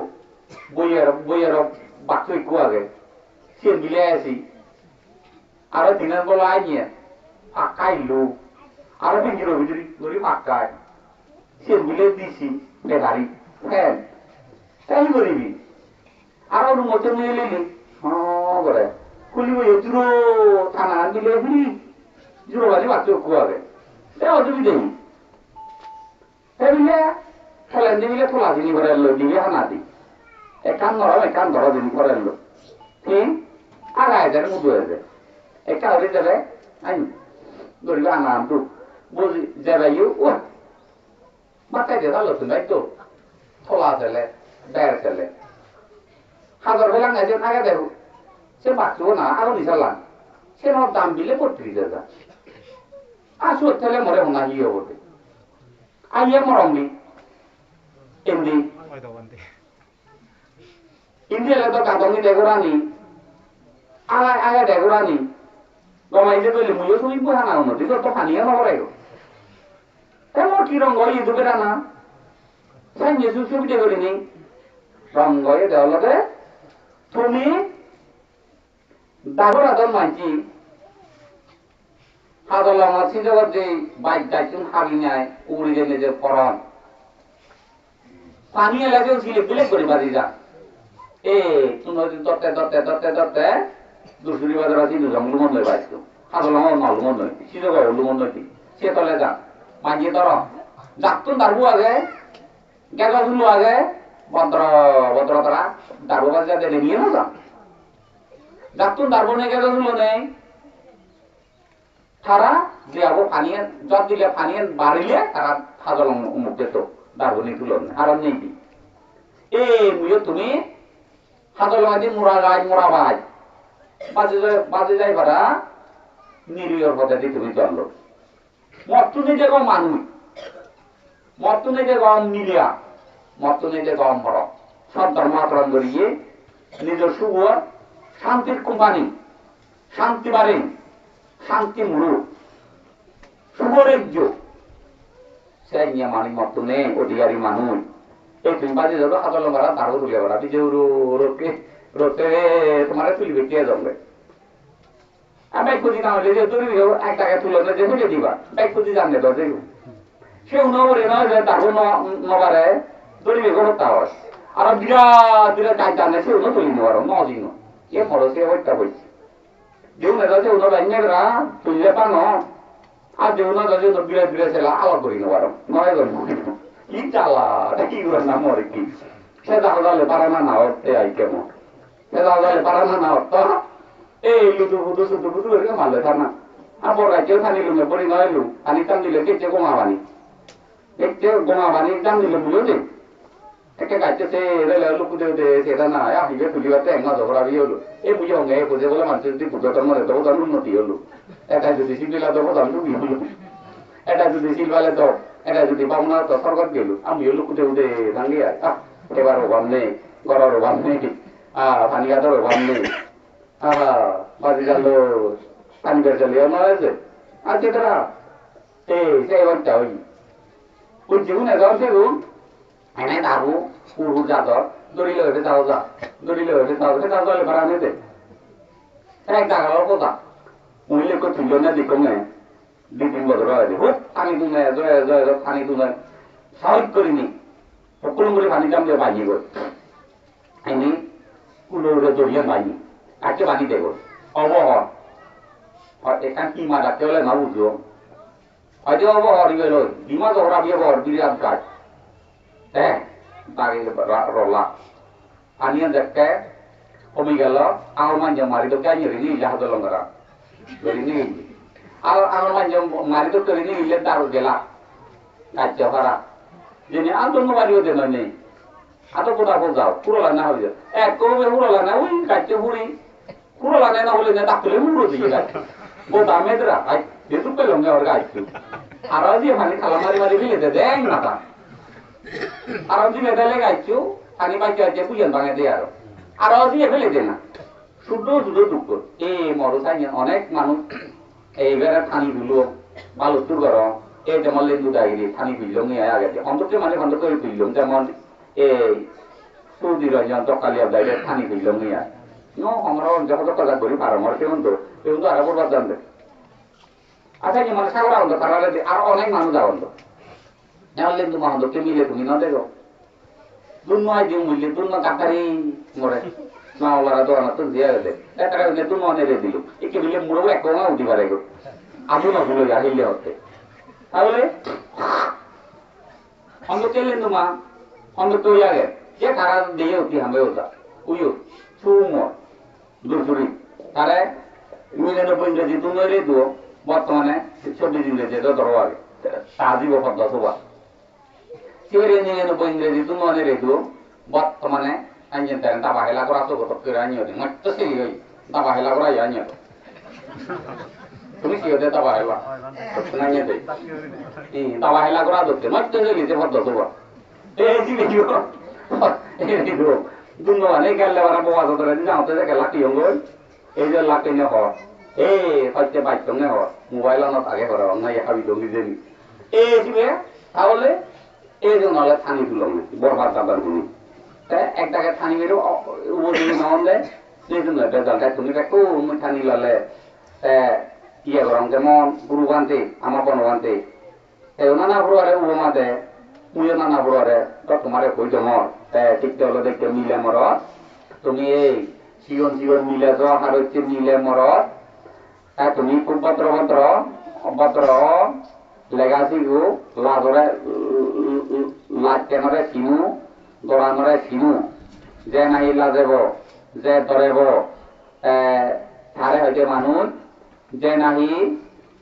বইয়ের বাক্য কুয়াগে সে মিলে আসি আরো দিনের বেলা আইনিয়ে আকাইলো আরো পিঞ্জির ভিতরে ধরি আকায় সে মিলে দিছি বেদারি হ্যাঁ তাই করিবি আরো রুমত মিলে লিলি হ্যাঁ করে খুলিব জুড়ো থানা মিলে ফিরি জুড়ো বাজি বাক্য কুয়াগে অসুবিধা নেই সেবিলে ফেলেন দিবিলে ফোলা জিনি করে এলো দিবি হানা দি একান ধরা জিনি করে এলো ঠিক আগায় যায় মুদু হয়ে যায় একটা হলে যাবে আইন গরিব আনা তো বুঝি যাবে ও বাচ্চাকে ভালো তো নাই তো ফোলা ছেলে বেড় ছেলে হাজার ফেলান গেছে আগে দেখো সে বাঁচবো না আরো নিশালান সে দাম দিলে 35,000 আসু ছেলে মরে হোনা ইয়ে বটে আইয়ে মরমনি এমনি ইন্ডিয়া তো কাঁদনি ডেগোরানি আগে ডেগোরানি গমাই যে কইলে মুইও শুনি বই হানা উন্নতি তো হানিয়ে নবরাই এমন কি রঙ ইয়ে দুবে না সাইন যেসু সুবিধা করিনি রঙে দেওয়ার লগে তুমি দাগর আদর মানছি হাদল আমার সিজগর যে বাইক যাইছুন হাবি নাই উড়ি যে নিজের পরন পানি এলাকে ছিলে বিলে করে বাজি যা এ তুমি দরতে দুসুরি বাজার আছে দুজঙ্গল মন হয়ে বাইছো হাদল আমার মাল মন হয়ে সিজগর হলু মন হয়ে সে তলে যা মাঝিয়ে ধর যাতুন দারবু আগে গেজা শুনলো আগে ভদ্রতারা দারবু বাজি যা দেনে নিয়ে না যা যাতুন দারবু নেই গেজা শুনলো নেই তারা দিয়াবো পানিয়ে জল দিলে পানিয়ে বাড়িলে তারা হাজল মুখ যেত দারবনি তুলন আর নেই দি এ মুয়ে তুমি হাজল মাঝে মোড়া গাছ মোড়া ভাই বাজে যাই ভাড়া নিরিয়র পথে তুমি চললো মত তুমি দেখো মানুষ মর্তনীতে গম মিলিয়া মর্তনীতে গম বড় সব ধর্ম আচরণ করিয়ে নিজের সুবর শান্তির কোম্পানি শান্তি বাড়ে শান্তি মুড়ু সুবরের যোগ সে নিয়ে মানি মর্তনে অধিকারী মানুষ এই তুমি বাজে যাবো হাতল মারা তারও তুলে বেড়া তুই যে রোকে রোতে তোমার তুলি বেটিয়ে যাবে ব্যাগ খুঁজি না হলে যে তুলি এক টাকা তুলে যে ফেলে দিবা ব্যাগ খুঁজি জানলে তো দেখো সে উনবরে নয় যে তারও নবারে তুলি বেগো হত্যা হয় আর বিরাট বিরাট চাই জানে সে উনো তুলি নেওয়ার নজিন এ মরো সে হত্যা হয়েছে যে উনে যাচ্ছে উনো বাইনেরা তুললে পানো আর যে উনো যাচ্ছে বিরাট বিরাট ছেলে আলাপ করি নেওয়ার নয় জন্ম কি চালা কি নাম মরে কি সে যাও যালে পারে না নাও এই কেমন সে যাও যালে পারে না নাও তো এই লুটু বুটু সুটু বুটু এরকম মারলে থার না আর বড় রাজ্যেও থানি লুমে পড়ি নয় লু থানি টান দিলে দেখছে গোমা বানি দেখছে গোমা বানি টান দিলে বুঝলো যে একটা গাইতেছে রেলে লুকুতে দে সেটা না আহিবে তুলিবাতে এক মাস ধরা বিয়ে হলো এই বুঝে অঙ্গে বুঝে বলে মানুষ যদি পুজো ধর্ম দেবো তার উন্নতি হলো এটা যদি শিবিলা দেবো তার লুবি হলো এটা যদি শিলবালে দাও এটা যদি পাবনা তো সরকার গেল আমি লুকুতে উদে ভাঙ্গি এবার অভাব নেই গড়ার অভাব নেই পানি গাছের অভাব নেই বাজি জানলো পানি বের চালিয়ে নয় আছে আর যেটা এই সেই বাচ্চা ওই কোন জীবনে যাও সেগুন এনে দাবু পুরু যাদর দড়িলে হইবে যাও যা দড়িলে হইবে যাও সে যাও যালে ভাড়া নিতে এক জায়গার কথা মহিলে কো তুলল না দেখুন না 2-3 বছর হয়ে যায় পানি তুলে জয় জয় পানি তুলে সাহস করিনি সকল করে পানি দাম দিয়ে বাজিয়ে গো এনে কুলো উড়ে দড়িয়ে বাজি আজকে বাজি দেবো অবহর এখান কি মা ডাকতে হলে না বুঝলো হয়তো অবহর গেল ডিমা দৌড়া বিয়ে বর বিরাট কাজ হ্যাঁ বাড়ি রলা আনিয়ে দেখতে কমে গেল আমার মাঝে মারি তো কেন নি জাহাজ লঙ্গরা ধরিনি আর আমার মাঝে মারি তো করিনি ইলে তার গেলা কাজ ভাড়া যিনি আর জন্য বাড়িও দেন নেই আতো কোথা বোঝাও পুরো লানা হয়ে যায় এক কমে পুরো লানা ওই কাজে বুড়ি পুরো লানা না হলে না ডাকলে মুড়ো দিয়ে গাছ বোধ আমেদরা আই যেটুক পেলাম না ওর গাছ আর দিয়ে মানে খালা মারি মারি ফেলে দেয় না তা আর দিয়ে দেলে গাইছো পানি পাইতে আছে বুঝেন ভাঙে দিয়ে আর দিয়ে ফেলে দে না শুদ্ধ শুদ্ধ দুঃখ এই মরুসাই অনেক মানুষ এইবারে পানি ধুলো বালুতুর গরম এই যেমন লেন্দু ডাইরি পানি ফিরলাম নিয়ে আগে অন্তত মানে অন্তত করে ফিরলাম যেমন এই সৌদি রঞ্জন তকালিয়া ডাইরে পানি ফিরলাম নিয়ে নো আমরা যখন কথা করি পারমর কেমন তো আর বলবার জানবে আচ্ছা কি মানে সাগরা হতো তারা আর অনেক মানুষ যাওয়ান তো যেমন লেন্দু মহান্দকে মিলে তুমি না দেখো দুর্ন দিও মূল্যে দুর্ন কাটারি মরে মাওলারা দোয়ানা তো দিয়ে গেছে একটা দুর্ন নেড়ে দিল একে মিলে মুড়ো এক কোমা উঠি পারে গো আবু না ভুলো আহিলে হতে তাহলে অন্ধকে লেন্দু মা অন্ধ তো ইয়াগে যে তারা দিয়ে উঠি হামে ওটা উইও সুমর দুসুরি তারে মিলেন ইংরেজি তুমি রে দো বর্তমানে 24 ইংরেজি তো ধরো আগে তাজিব পদ্মা সবা সিবেরিয়ান ইংরেজি তুমি রে দো বর্তমানে anjing dan tak bahaya lagu rasa betul kiranya ni macam sih tak bahaya lagu raya nya tu mesti ada tak bahaya lah sebenarnya deh tak bahaya lagu rasa tu macam sih gitu betul tu sih video dunia ni kalau orang bawa tu terus jangan tu saya laki yang gol je laki nya ho pasti baik tu nya ho mobile lah nak agak orang na ya kami dong di sini sih ya awalnya je nalar thani tu lom berbat tabar ni এক জায়গায় Thani মেরো ওদিকে না হলে যেজন্য বেজালটা তুমি দেখো Thani লালে ইয়ে গরম যেমন গুরু বানতে আমার বন বানতে নানা বুড়ারে ও মাদে উয়ে নানা বুড়ারে তো তোমারে কই জমর ঠিক হলো দেখতে মিলে মর তুমি এই জীবন জীবন মিলে যাও আর হচ্ছে মিলে মর তুমি খুব ভদ্র ভদ্র ভদ্র লেগাছি গো লাজরে লাটেনরে কিনু দোড়ানরে কিনু যে নাহি লাজেব যে ধরেব তারে হইতে মানুষ যে নাহি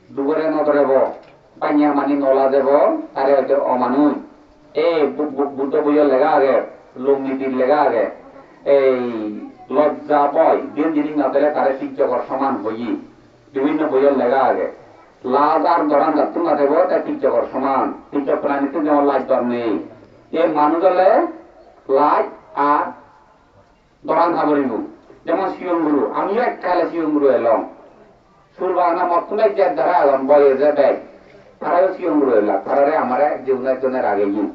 দুগরে নধরেব পাইয়া মানি নলাজেব তারে হইতে অমানুষ এই বুদ্ধ বইয়ের লেখা আগে লোকনীতির লেখা আগে এই লজ্জা বয় দিন জিনিস না দিলে তারে শিক্ষকর সমান বই বিভিন্ন বইয়ের লেখা আগে লাজ আর দরান যাত্র না দেব তাই টিকচকর সমান টিকচক প্রাণীতে যেমন লাজ দর নেই এ মানুষ হলে লাজ আর দরান খাবরিব যেমন শিবম গুরু আমিও এক কালে শিবম গুরু এলাম সুরবানা মতলাই যে দ্বারা এলাম বয়ে যে দেয় তারাও শিবম গুরু এলাম তারারে আমার জীবন একজনের আগে গিয়ে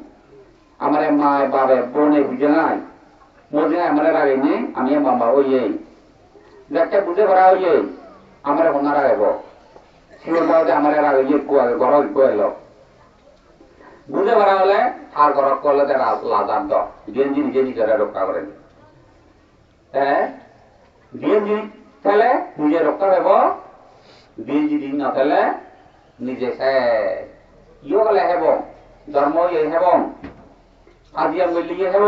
আমার মায় বাবে বোনে বুঝে নাই মদিনায় আমার আগে নেই আমি মামা ওই যাকে বুঝে ভরা ওই আমার ওনার আগে শিবর বাবুতে আমার আগে গিয়ে কুয়াগে ঘর এলো বুঝে ভরা হলে আর ঘর করলে লাদার দ গেঞ্জি নিজে নিজেরা রক্ষা করেন হ্যাঁ গেঞ্জি খেলে নিজে রক্ষা দেব গেঞ্জি দিন না খেলে নিজে সে ইয়ে গেলে হেব ধর্ম ইয়ে হেব আজিয়া গলিয়ে হেব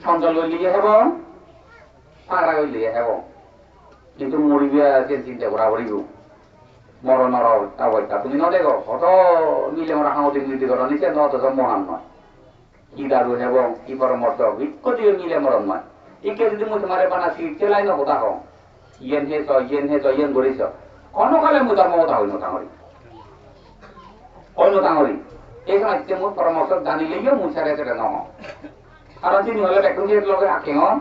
সঞ্চল গলিয়ে হেব পাগড়া গলিয়ে হেব কিন্তু মরিবিয়া চিন্তা করা পড়িব মরণর অবস্থা তুমি নদেখ অত মিলে মরা সামুদ্রিক নীতি করা নিচে নত মহান নয় কি দারু হেব কি পরামর্শ ইক্য দিয়ে মিলে মরণ নয় ইকে যদি মুই তোমারে বানাছি চেলাই ন কথা হও ইয়েন হে চ ইয়েন করিস অনকালে মুই ধর্ম কথা হইন তাঙরি অন্য তাঙরি এই সময় মুই পরামর্শ জানিলেও মুই সারে সেটা নহ কারণ তিনি হলে ব্যক্তির লগে আঁকে হন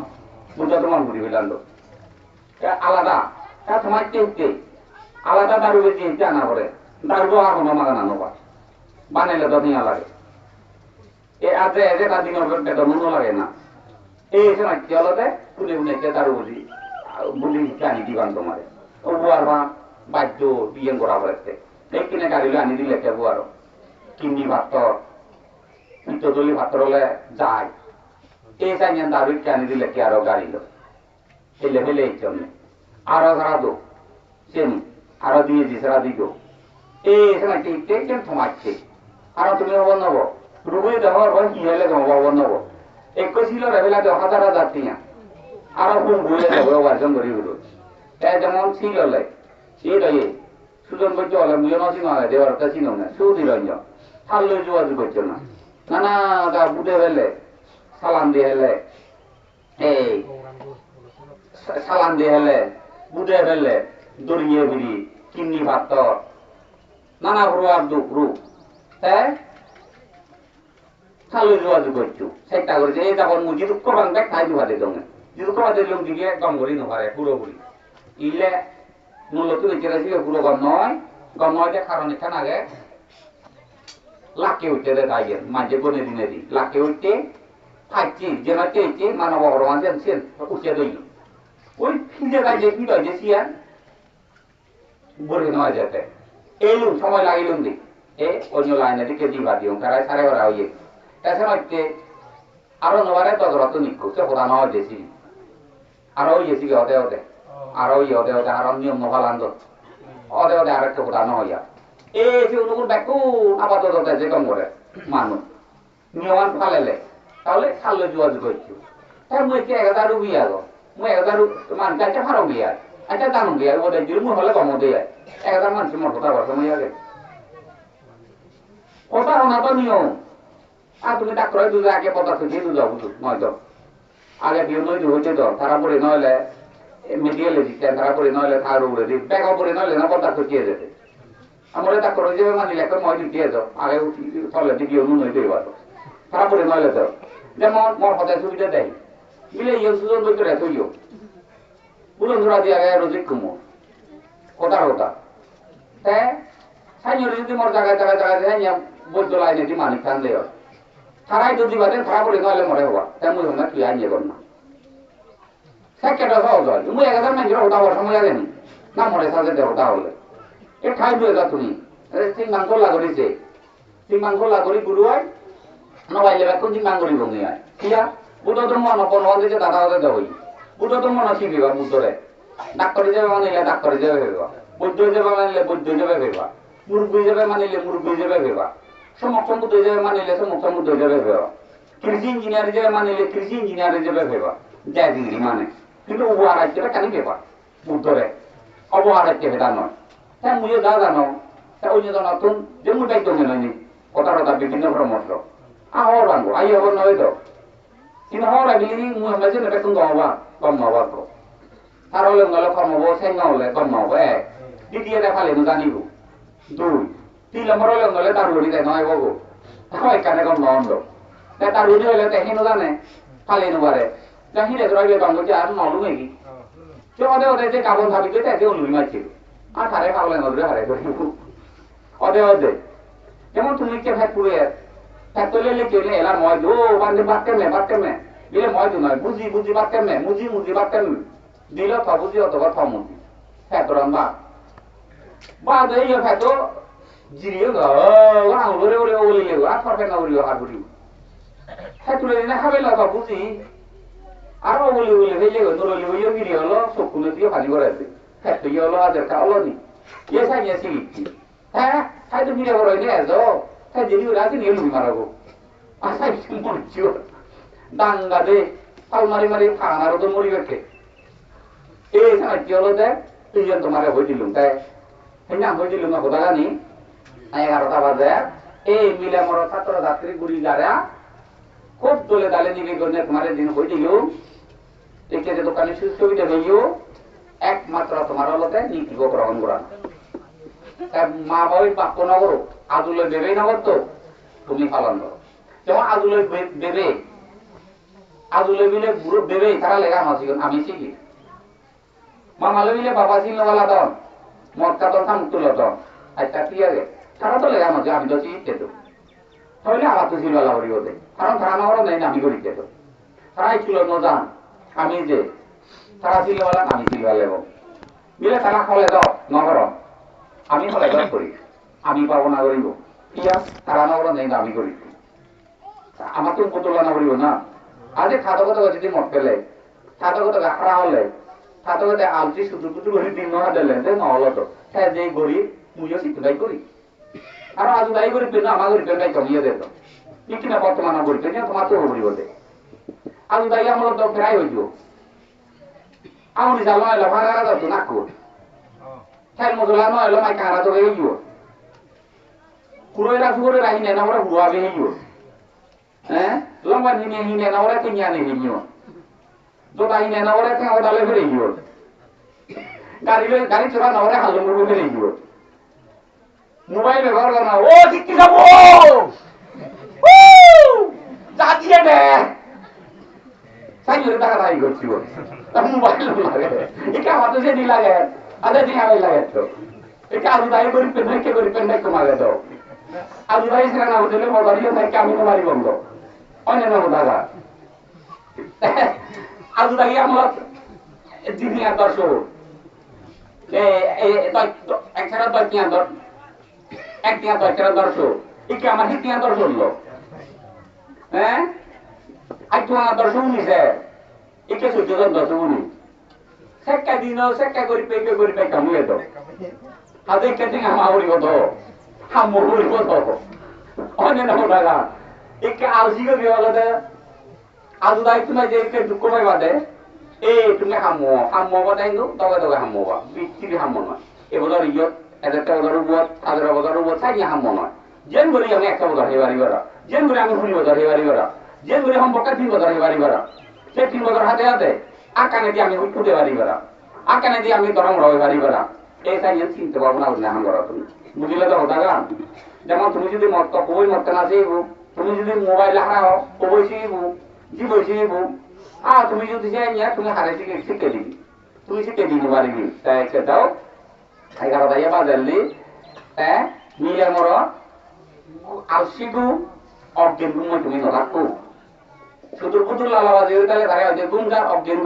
বুঝা তোমার ঘুরি ফেলাল আলাদা তোমার চেয়ে আলাদা দারু বেশি জানা করে দারু আগুন মাগানা নবা বানাইলে তো নিয়া লাগে এ আজ এটা দিন মনো লাগে না এই সময় চলতে তুলে উনেছে দারু বুঝি বুলি জানি দিবান তোমারে ও বুয়ার মা বাদ্য বিয়ে করা পড়েছে এই কিনে গাড়ি আনি দিলে কে বুয়ার কিনি ভাতর পিত্তলি ভাতর হলে যায় এই চাই দারু আনি দিলে কে আরো গাড়ি লো ফেলে ফেলে এই জন্য আরো সারা দো চেনি আরো দিয়ে দিছরা দিত এই সময় টিকতে কেন থমাচ্ছে আরো তুমি হব নব রুবই দেওয়ার হয় কি হলে হব নব এক ছিল রেবেলা দেওয়া হাজার হাজার টিয়া আরো কোন বইয়ে দেবো উপার্জন করি হলো এ যেমন ছিল এই রয়ে সুজন বৈদ্য হলে মুজন চিনো হয় দেওয়ার একটা চিনো না সৌদি রঞ্জন হাল লই যোগাযোগ করছো না নানা গা বুটে ফেলে সালাম দিয়ে হেলে এই সালাম দিয়ে হেলে বুটে ফেলে দড়িয়ে ফিরি কিন্নি ভাত নানা প্রকার দুঃখ রূপ হ্যাঁ চালু যোগাযোগ করছো চেষ্টা করেছে এই যখন মুজি দুঃখ বাংবে খাই দুভাতে দমে দুঃখ বাদে লোক দিকে গম করি নপারে পুরোপুরি ইলে মূল্যতে বেঁচে পুরো গম নয় যে কারণ এখানে আগে লাখে উঠতে দেয় মাঝে বনে দিনে দিই লাখে উঠতে খাইছি যে মাঝে হচ্ছে মানব ভগবান সেন উঠে দইল ওই ফিরে গাইছে কি রয়েছে সিয়ার বলে নেওয়া যেতে এলুম সময় লাগিলুম দি এ অন্য লাইনে দিকে দিবা দিও তারাই সারে ওরা হইয়ে তাছাড়া হচ্ছে আরো নবারে তদরত নিক্ষু সে প্রধান হয় দেশি আরো হইয়েছি হতে হতে আরো হতে হতে আরো নিয়ম নভালান্দ হতে হতে আর একটা প্রধান হইয়া এই যে অনুকূল ব্যাকু আপাতত যে কম করে মানুষ নিয়মান ফালেলে তাহলে খালে যোগাযোগ করছি তাই মুই কি 1000 বিয়া গো মুই 1000 মান কাছে ফারো বিয়া আচ্ছা জানো বিয়া ওদের দিল মুই হলে কম দেয় 1000 মানুষ মোর কথা বলতে মুই আগে কথা না তো নিয়ম আর তুমি ডাক্তার দুধ আগে পতা থেকে দুধ বুঝু নয় তো আগে বিয়ে নয় হইতে তো তারা পরে নইলে মেডিকেলে দিচ্ছে তারা পরে নইলে তার উপরে দিই ব্যাগ পরে নইলে না পতা থেকে যেতে আমরা ডাক্তার হিসেবে মানিলে একটা মই দিতে তো আগে চলে দিকে অন্য নইতে পারো তারা পরে নইলে তো যেমন মোর হতায় সুবিধা দেয় মিলে ইয়ে সুযোগ বই করে থইও বুলন ধরা দিয়ে আগে রোজিক কুমো কথা হ্যাঁ সাইনের যদি মোর জায়গায় সাইনিয়া বৈদ্য লাইনে দি মানিক খান দেয় তারাই যদি বাদেন তারা পরে নইলে মরে হওয়া তেমন না তুই আইনিয়ে কর না সেকেন্ডটা সহজ হয় মুই 1000 মানুষের হতা হওয়ার সময় আগেনি না মরে সাজে দে হতা হলে এ খাই দিয়ে যা তুমি সিং মাংস লাগরিছে সিং মাংস লাগরি গুরু হয় নবাইলে এখন সিং মাংস করি বঙ্গি হয় কিয়া বুদ্ধ ধর্ম নপন দিতে দাদা হতে দেবই বুদ্ধ ধর্ম নশিবিবা বুদ্ধরে ডাক্তার হিসেবে মানিলে ডাক্তার হিসেবে ভেবা বৈদ্য হিসেবে মানিলে বৈদ্য হিসেবে ভেবা মুরব্বী হিসেবে মানিলে মুরব্বী হিসেবে ভেবা সমক্ষম বুদ্ধ হিসেবে মানিলে সমক্ষম বুদ্ধ হিসেবে ভেবা কৃষি ইঞ্জিনিয়ার হিসেবে মানিলে কৃষি ইঞ্জিনিয়ার হিসেবে ভেবা যাই ডিগ্রি মানে কিন্তু উপহারাজ্যটা কেন ভেবা বুদ্ধরে অবহারাজ্য ভেদা নয় হ্যাঁ মুঝে যা জানো অন্য নতুন যে মুই দায়িত্ব নেই কথা বিভিন্ন পরামর্শ হওয়ার ভাঙবো আই হবার নয় তো কিন্তু হওয়ার আগে মুই আমরা যে বেতন হবা কম হবার তো তার হলে নলে কম হবো সেই না হলে কম হবো দ্বিতীয় ফালে জানিব 2 3 নম্বর হলে নলে তার উড়ি যায় নয় বগো হয় কানে কম নন্দ তার উড়ি হলে তেহিনো জানে ফালে নবারে যা হিরে রইলে বাঙ্গো যে আর নলু নাকি যে ওদে ওদে যে কাবন ভাবিতে তাতে লুই মারছিল আর হারে পাগলে নদরে হারে করিব ওদে ওদে যেমন তুমি কে ভাই পুরে ফ্যাট তো লেলে কেলে এলা ময় দো বান্দে বাক্কেমে দিলে ময় দো নয় বুঝি বাক্কেমে মুজি বাক্কেমে দিল থ বুঝি অথবা থ মুজি ফ্যাট রান বা দে ইয়ে ফ্যাট জিরিও গা আং ওরে ওরে ওলি লেগো আর ফরফে না ওরিও হার বুড়ি ফ্যাট তুলে না খাবে লাগা বুঝি আর ওলি হইলে নরলি হইও গিরি হলো সকুনে দিয়ে পানি করাইছে ফ্যাট তো হলো আদের খাওলো নি ইয়ে সাই এসি হ্যাঁ সাই তো গিরে বড় হইলে এসো সাই জিরি ওরা আছে নিয়ে লুই মারাবো আর সাই মরছিও দাঙ্গা দে পাল মারি ফানারও তো মরি বেঠে এই সাই কি হলো দে তুই যেন তোমারে হই দিলুম তাই হেনা হই দিলুম না কথা জানি 11টা বাজে এই মিলে মর ছাত্র ছাত্রী গুড়ি যারা খুব দলে দালে নিবি গনে তোমারে দিন হই দিলুম দেখে যে দোকানে সুবিধা হইও একমাত্র তোমার হলতে নীতি গ্রহণ করা মা বাবা বাক্য না করো আদুলে দেবে না করতো তুমি পালন করো যেমন আদুলে দেবে আদুলে বিলে বুড়ো দেবে তারা লেখা আমি শিখি মামালে বিলে বাবা চিনলা দন মক্কা দন মুক্তুল দন আচ্ছা ঠিক আছে তারা তো লেখা মাঝে আমি তো শিখতে তো তাহলে আমার তো চিনলা করি ওদের কারণ তারা না নেই আমি করি তো তারা ছিল নজান আমি যে তারা চিনলা আমি চিনলা লেব বিলে তারা হলে দাও নগর আমি হলে দাও করি আমি পাবো না করিব ইয়া তারা নগর নেই আমি করি আমার তো পুতুলা না করিব না আজ খাদকতা যদি মত পেলে খাদকতা গাখরা হলে খাদকতা আলজি শুধু শুধু করে দিন না দিলে যে নহলো তো হ্যাঁ যে গরিব মুইও শিখতে করি আর আজ দায়ী করি পেন আমার করি পেন কমিয়ে দিত কি না বর্তমান করি পেন তোমার তো করিব দে আজ দায়ী আমার তো ফেরাই হইব আমনি জাল নয় ভাড়া দাও তো নাকো খেল মজলা নয় মাই কারা তো হইব কুরোই রাখু করে রাহি না আমরা হুয়াবে হইব হ্যাঁ লম্বা হিনে না ওরা কিনিয়া নেই হিনিও দোতা হিনে না ওরা কেন ওদালে ফিরে গিয়ে গাড়ি চড়া না ওরা হালো মুড়ে ফিরে গিয়ে মোবাইল ব্যবহার করা ও শিখতে যাবো যা দিয়ে দে সাইলে টাকা দায়ী করছি মোবাইল লাগে এটা হাতে যে নি লাগে আদে দিন আগে লাগে তো এটা আলু দায়ী করি পেন্ডাই কমালে তো আলু দায়ী সেটা না হলে মোবাইল থেকে আমি মারি বন্ধ অন্যান্য দাদা আজ দাঁড়িয়ে আমার দিনিয়া দর্শক একসাথে 10 এক টিয়া 10 দর্শক একে আমার হিতিয়া দর্শক লোক হ্যাঁ আইটুয়া দর্শক নিছে একে 14 দর্শক উনি সেক্কা দিন সেক্কা করি পে কামিয়ে দাও আদে কেটে আমার হরি কত হাম হরি কত অন্যান্য দাদা একে আলসিকে বিভাগতে আজ দায়িত্ব নাই যে একে দুঃখ পাই বাদে তুমি হামো বাদাই নো তবে হামো বা বিচ্ছিরি হামো নয় এবছর ইয়ত 1000টা বছর উপর 1000 বছর উপর চাই হামো নয় যেন করি আমি একটা বছর হেবারি করা যেন করি আমি 20 বছর হেবারি করা যেন করি সম্পর্কে 3 বছর হেবারি করা সে 3 বছর হাতে আকানে দিয়ে আমি উঠতে পারি করা আকানে দিয়ে আমি গরম রবে পারি করা এই চাই চিনতে পারবো না বুঝলে হাম করা তুমি বুঝলে তো হতা গান যেমন তুমি যদি মত কবই মত না চাইব তুমি যদি মোবাইল হারাও কবই শিখব জীবই শিখব তুমি যদি যাই নিয়ে তুমি হারে শিখে দিবি তুমি শিখে দিতে পারবি তাই সেটাও 11টা বাজারলি হ্যাঁ মিলে মর আলসিগু অজ্ঞান গুণ তুমি নলাকু সুদূর কুদুর লালাবাজি তাহলে তারা যে গুণ যার অজ্ঞান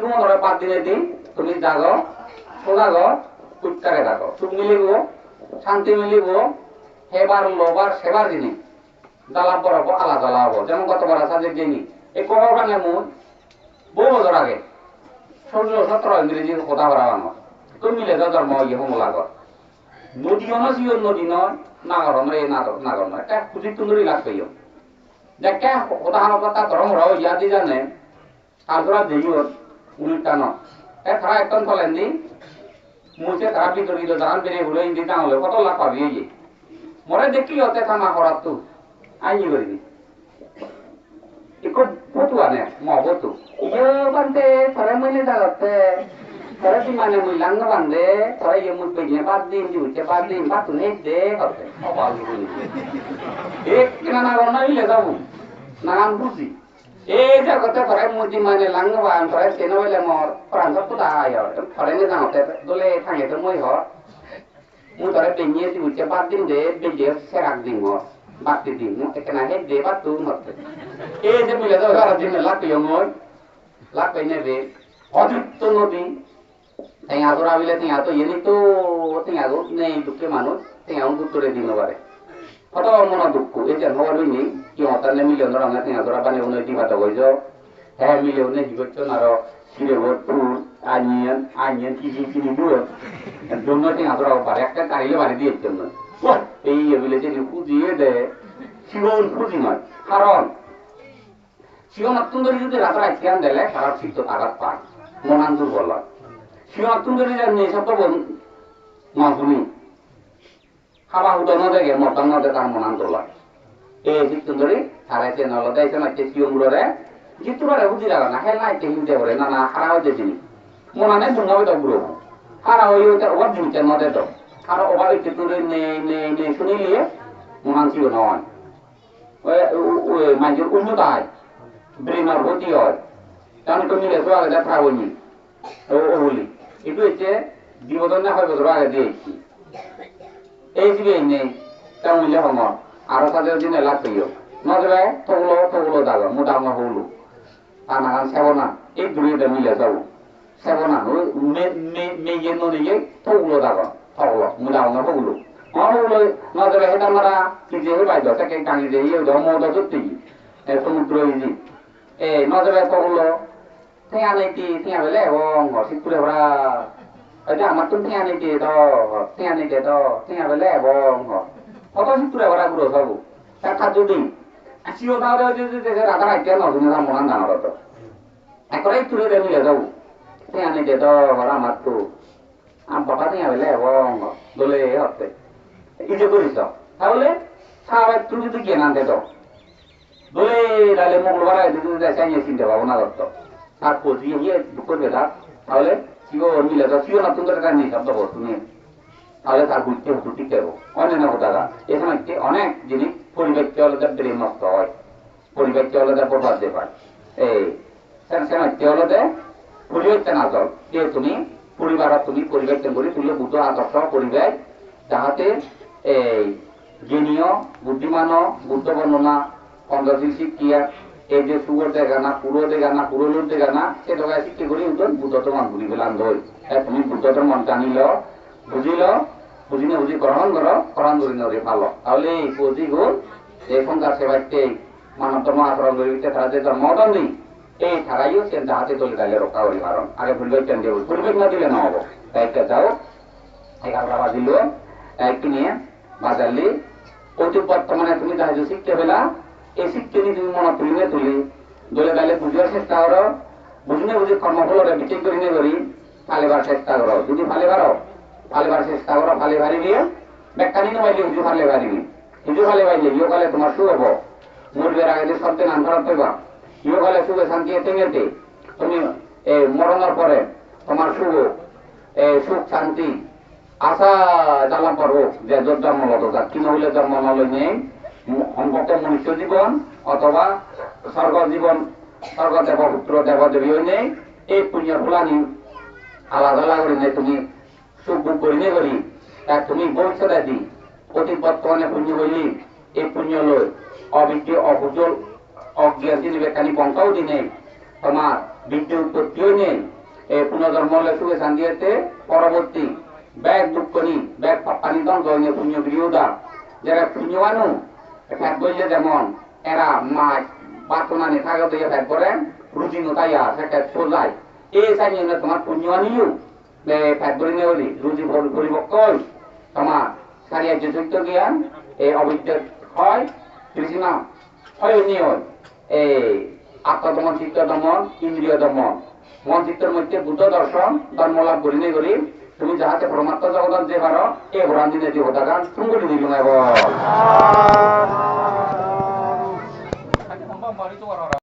গুণ ধরে 5 দিনের দিন তুমি জাগো সোজাগ উচ্চারে থাকো সুখ মিলিব শান্তি মিলিব হেবার লোবার সেবার জিনিস জ্বালা পড়াবো আলা জ্বালা হবো যেমন গতবার আছে যিনি এই কবর ভাঙে মুখ বহু বছর আগে 16-17 ইংরেজি কথা বলা আমার তো মিলে যাও ধর্ম ইয়ে হমলাগ নদীও না জিও নদী নয় নাগর নয় এই নাগর নয় এটা খুঁজি তুন্দরি লাগবে যে কে কথা কথা ধর্ম রাও ইয়াদি জানে তারপরে দেইও উনিটা ন তারা একদম চলেন দি মুছে তারা বিতরিত জান বেরিয়ে ঘুরে ইন্দি তাহলে কত লাভ পাবি এই মরে দেখি হতে থামা করার তো আইনি করবি একটু ফটুয়া নে মহবতু ইয়ে বানতে সারা মহিনে জাগাতে Thora di mana mulang no bang de, thora yang mui pe nya bat dim ju che bat dim bat ne de hote. Apa gitu ni. Kena na rona ile tahu. Nangan buzi. Ja kata thora mui di mana lang no bang thora cheno ile mor pran sap tu da ya. Thora ni nang te dole thang ye tu mui ho. Mui thora pe nya ju che bat dim de be je serak dim ho. Bat dim mu kena he de bat tu hote. Je mui le do gara dim lak yo ngoi. Lak pe ne de. Odit tu no di. Tengah tu rawi le tengah tu ini tu tengah tu ne dukke manus tengah untuk tu le dino bare. Atau mono dukku ejan hawar ini ki hotan le milion orang tengah tu rabane unoi di bata gojo. Milion ne hibot naro sire botu anyen kini dua. Dono tengah tu rawa bare ekta kari le bare diye jono. Wah, ei bile je kuji de sigon kuji mat karon. Sigon atundori jodi ratra ikian dele karat sikto tagat pan. Monandur bola. Siapa tu dari ni satu pun mahuni. Haba udah nade ke, motor nade kan menantulah. Situ dari, hari channel ada itu nak cek yang berada. Jitu ada budi lah, nah hela itu yang dia berada, nah harau jadi ni. Monane bunga itu bro. Harau itu terwujud di channel itu. Harau obat itu tu ni suni liye, monan siu nawan. Manjur unyu tai, beri marbuti or. Tanpa kami lepas ada perawan ni. Oli. Itu aja di bodohnya apa betul aja dia. Sih ini, kamu lihat apa? Arah saja di nelak tu. Nada, tolo dah, mudah mahulu. Anak sebona, duit dah milah tahu. Sebona, me jeno ni tolo dah, tolo, mudah mahulu. Mahulu, nada kita mara kita baik dah, sekarang kami dia dah mau dah cuti. Semudra ini. Nada tolo. Tengah nanti tengah bela wong, si pula orang. Ada amat tu tengah nanti tengah bela wong. Apa si pula orang bro sabu. Tak kajudi. Asyik orang ada je rata rata kan orang semua orang dah orang tu. Ekor itu dia ni ada sabu. Tengah nanti orang amat tu. Apa tengah bela wong, boleh apa? Itu berisau. Tahu le? Sahabat tu itu kian nanti tu. Boleh dalam mulut orang itu dah saya nyesin jawab orang tu. Aku dia bukan beda, awalnya siapa ni lah, siapa nak tunggu dekat ni, siapa tahu tu ni. Awalnya tak butuh tuti kero, orang nak kata lah, esok nanti orang jenis politik jual dah beri maksud, politik jual dah berbuat depan. Saya jual dah politik tanah jual, dia tu ni politik tu ni politik tenggori tu le butuh atas politik, jahate genio, buddhimano, butuh banana, konservasi kia. যে সুগর দেখা না পুরো লোক দেখা না সেটা শিক্ষা করি উঠুন বুদ্ধত মন বুঝি পেলাম ধর তুমি বুদ্ধত মন টানিল বুঝিনে বুঝি গ্রহণ করি নরে ভালো তাহলে এই পুঁজি গুণ এখনকার সেবাইতে মানবতম আচরণ করি তারা জন্মদন নেই এই থাকাইও সে হাতে তুলে দিলে রক্ষা করি কারণ আগে পরিবেশ টেন দেব পরিবেশ না দিলে নহব একটা যাও 11টা বাজিল কিনে বাজারলি অতি বর্তমানে তুমি যাই শিখতে পেলা এই শিক্ষা নিয়ে তুমি মনে তুলি দলে দালে বুঝার চেষ্টা করো বুঝিনে বুঝি কর্মফলরে বিচেক করি নে করি ফালিবার চেষ্টা করো যদি ফালিবার চেষ্টা করো ফালি ভারি দিয়ে ব্যাখ্যানি নবাইলে হুজু ফালে ভারিবি হুজু ফালে ভাইলে ইয়ে কালে তোমার শু হবো মরবের আগে যে শব্দে নাম খারাপ পাইবা ইয়ে কালে শুভে শান্তি এতে তুমি মরণের পরে তোমার শুভ সুখ শান্তি আশা জ্বালা পড়ো যে জন্ম লতো যা কি নহলে জন্ম নলে নেই অন্তত মনুষ্য জীবন অথবা স্বর্গ জীবন স্বর্গ দেবপুত্র দেবদেবী নেই এই পুণ্যের ফুলানি আলাদা করে নেই তুমি সুখ বুক করি নে করি তুমি ভবিষ্যৎ দি অতি বর্তমানে পুণ্য বললি এই পুণ্য লই অবিদ্য অকুজল অজ্ঞান দিনে বেকানি পঙ্কাও দিনে তোমার বিদ্যুৎ উৎপত্তিও নেই এই পুনর্জন্ম হলে সুখে শান্তিতে পরবর্তী ব্যাগ দুঃখ নি ব্যাগ পানি দন্ত পুণ্য গৃহদা যারা পুণ্যবানু ফ্যাট বললে যেমন এরা মাছ বাতনানি থাকা দিয়ে ফ্যাট করে রুচি নতাইয়া সেটা সোজায় এই চাই তোমার পুণ্যবানিও ফ্যাট বলি নে বলি রুচি পরিপক্কই তোমার সারিয়া যে যুক্ত জ্ঞান এই অবিদ্য হয় কৃষ্ণা হয় নিয় এই আত্মদমন চিত্ত দমন ইন্দ্রিয় দমন মন চিত্তের মধ্যে বুদ্ধ দর্শন ধর্ম লাভ করি নে করি তুমি যাহাতে পরমাত্মা জগৎ যে পারো এই ভরান দিনে যে হতাগান তুমি দিল